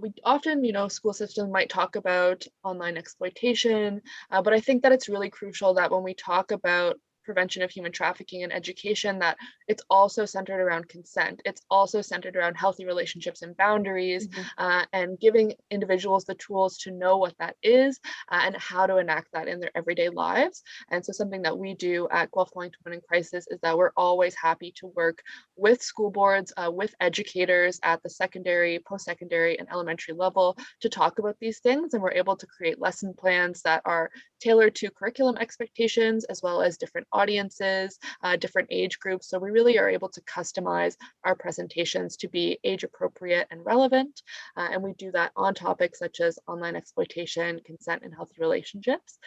we often, school systems might talk about online exploitation, but I think that it's really crucial that when we talk about prevention of human trafficking and education, that it's also centered around consent. It's also centered around healthy relationships and boundaries, and giving individuals the tools to know what that is, and how to enact that in their everyday lives. And so something that we do at Guelph-Wellington Women in Crisis is that we're always happy to work with school boards, with educators at the secondary, post-secondary, and elementary level to talk about these things. And we're able to create lesson plans that are tailored to curriculum expectations, as well as different audiences, different age groups. So we really are able to customize our presentations to be age appropriate and relevant. And we do that on topics such as online exploitation, consent, and healthy relationships.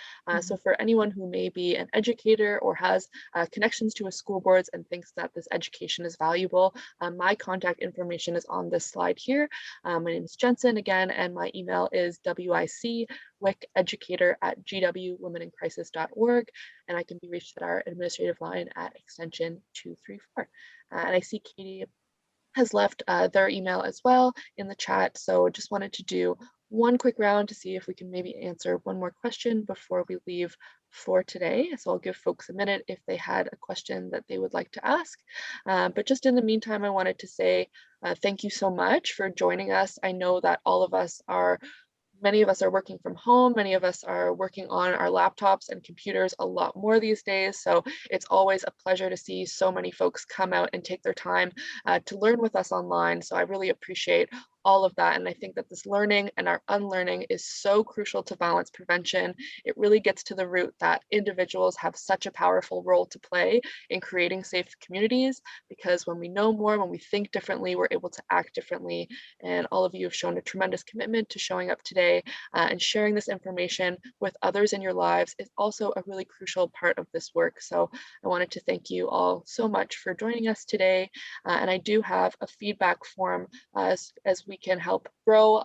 So for anyone who may be an educator or has connections to a school boards and thinks that this education is valuable, my contact information is on this slide here. My name is Jensen again, and my email is wicweducator@gwwomenincrisis.org, and I can be reached at our administrative line at extension 234. And I see Katie has left their email as well in the chat, so just wanted to do one quick round to see if we can maybe answer one more question before we leave for today. So I'll give folks a minute if they had a question that they would like to ask. But just in the meantime, I wanted to say thank you so much for joining us. I know that many of us are working from home. Many of us are working on our laptops and computers a lot more these days. So it's always a pleasure to see so many folks come out and take their time to learn with us online. So I really appreciate all of that. And I think that this learning and our unlearning is so crucial to violence prevention. It really gets to the root that individuals have such a powerful role to play in creating safe communities, because when we know more, when we think differently, we're able to act differently. And all of you have shown a tremendous commitment to showing up today, and sharing this information with others in your lives is also a really crucial part of this work. So I wanted to thank you all so much for joining us today. And I do have a feedback form as we can help grow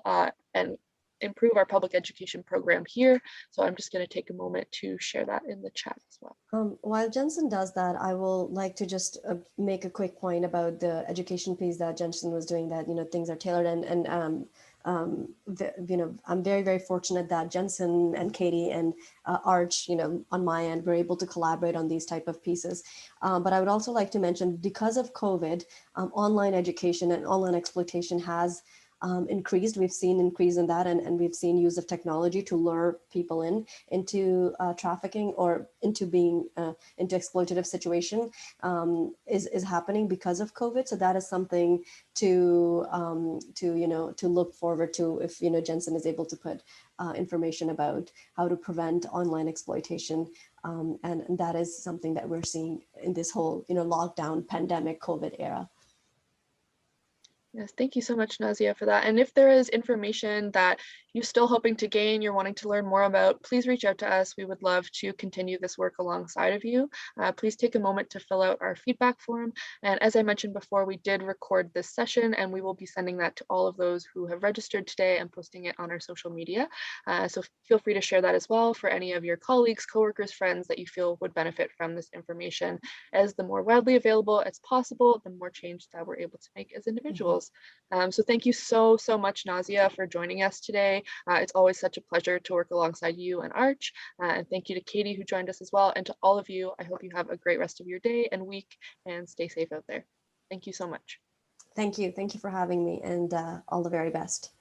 and improve our public education program here. So I'm just going to take a moment to share that in the chat as well. While Jensen does that, I will like to just make a quick point about the education piece that Jensen was doing, that, things are tailored, and I'm very, very fortunate that Jensen and Katie and Arch, on my end, were able to collaborate on these type of pieces. But I would also like to mention, because of COVID, online education and online exploitation has increased. We've seen increase in that, and we've seen use of technology to lure people into trafficking or into being into exploitative situation is happening because of COVID. So that is something to look forward to if Jensen is able to put information about how to prevent online exploitation, and that is something that we're seeing in this whole lockdown, pandemic, COVID era. Yes, thank you so much, Nazia, for that. And if there is information that you're still hoping to gain, you're wanting to learn more about, please reach out to us. We would love to continue this work alongside of you. Please take a moment to fill out our feedback form. And as I mentioned before, we did record this session and we will be sending that to all of those who have registered today and posting it on our social media. So feel free to share that as well for any of your colleagues, coworkers, friends that you feel would benefit from this information. As the more widely available as possible, the more change that we're able to make as individuals. So thank you so much, Nazia, for joining us today. It's always such a pleasure to work alongside you and Arch. And thank you to Katie who joined us as well. And to all of you, I hope you have a great rest of your day and week and stay safe out there. Thank you so much. Thank you. Thank you for having me, and all the very best.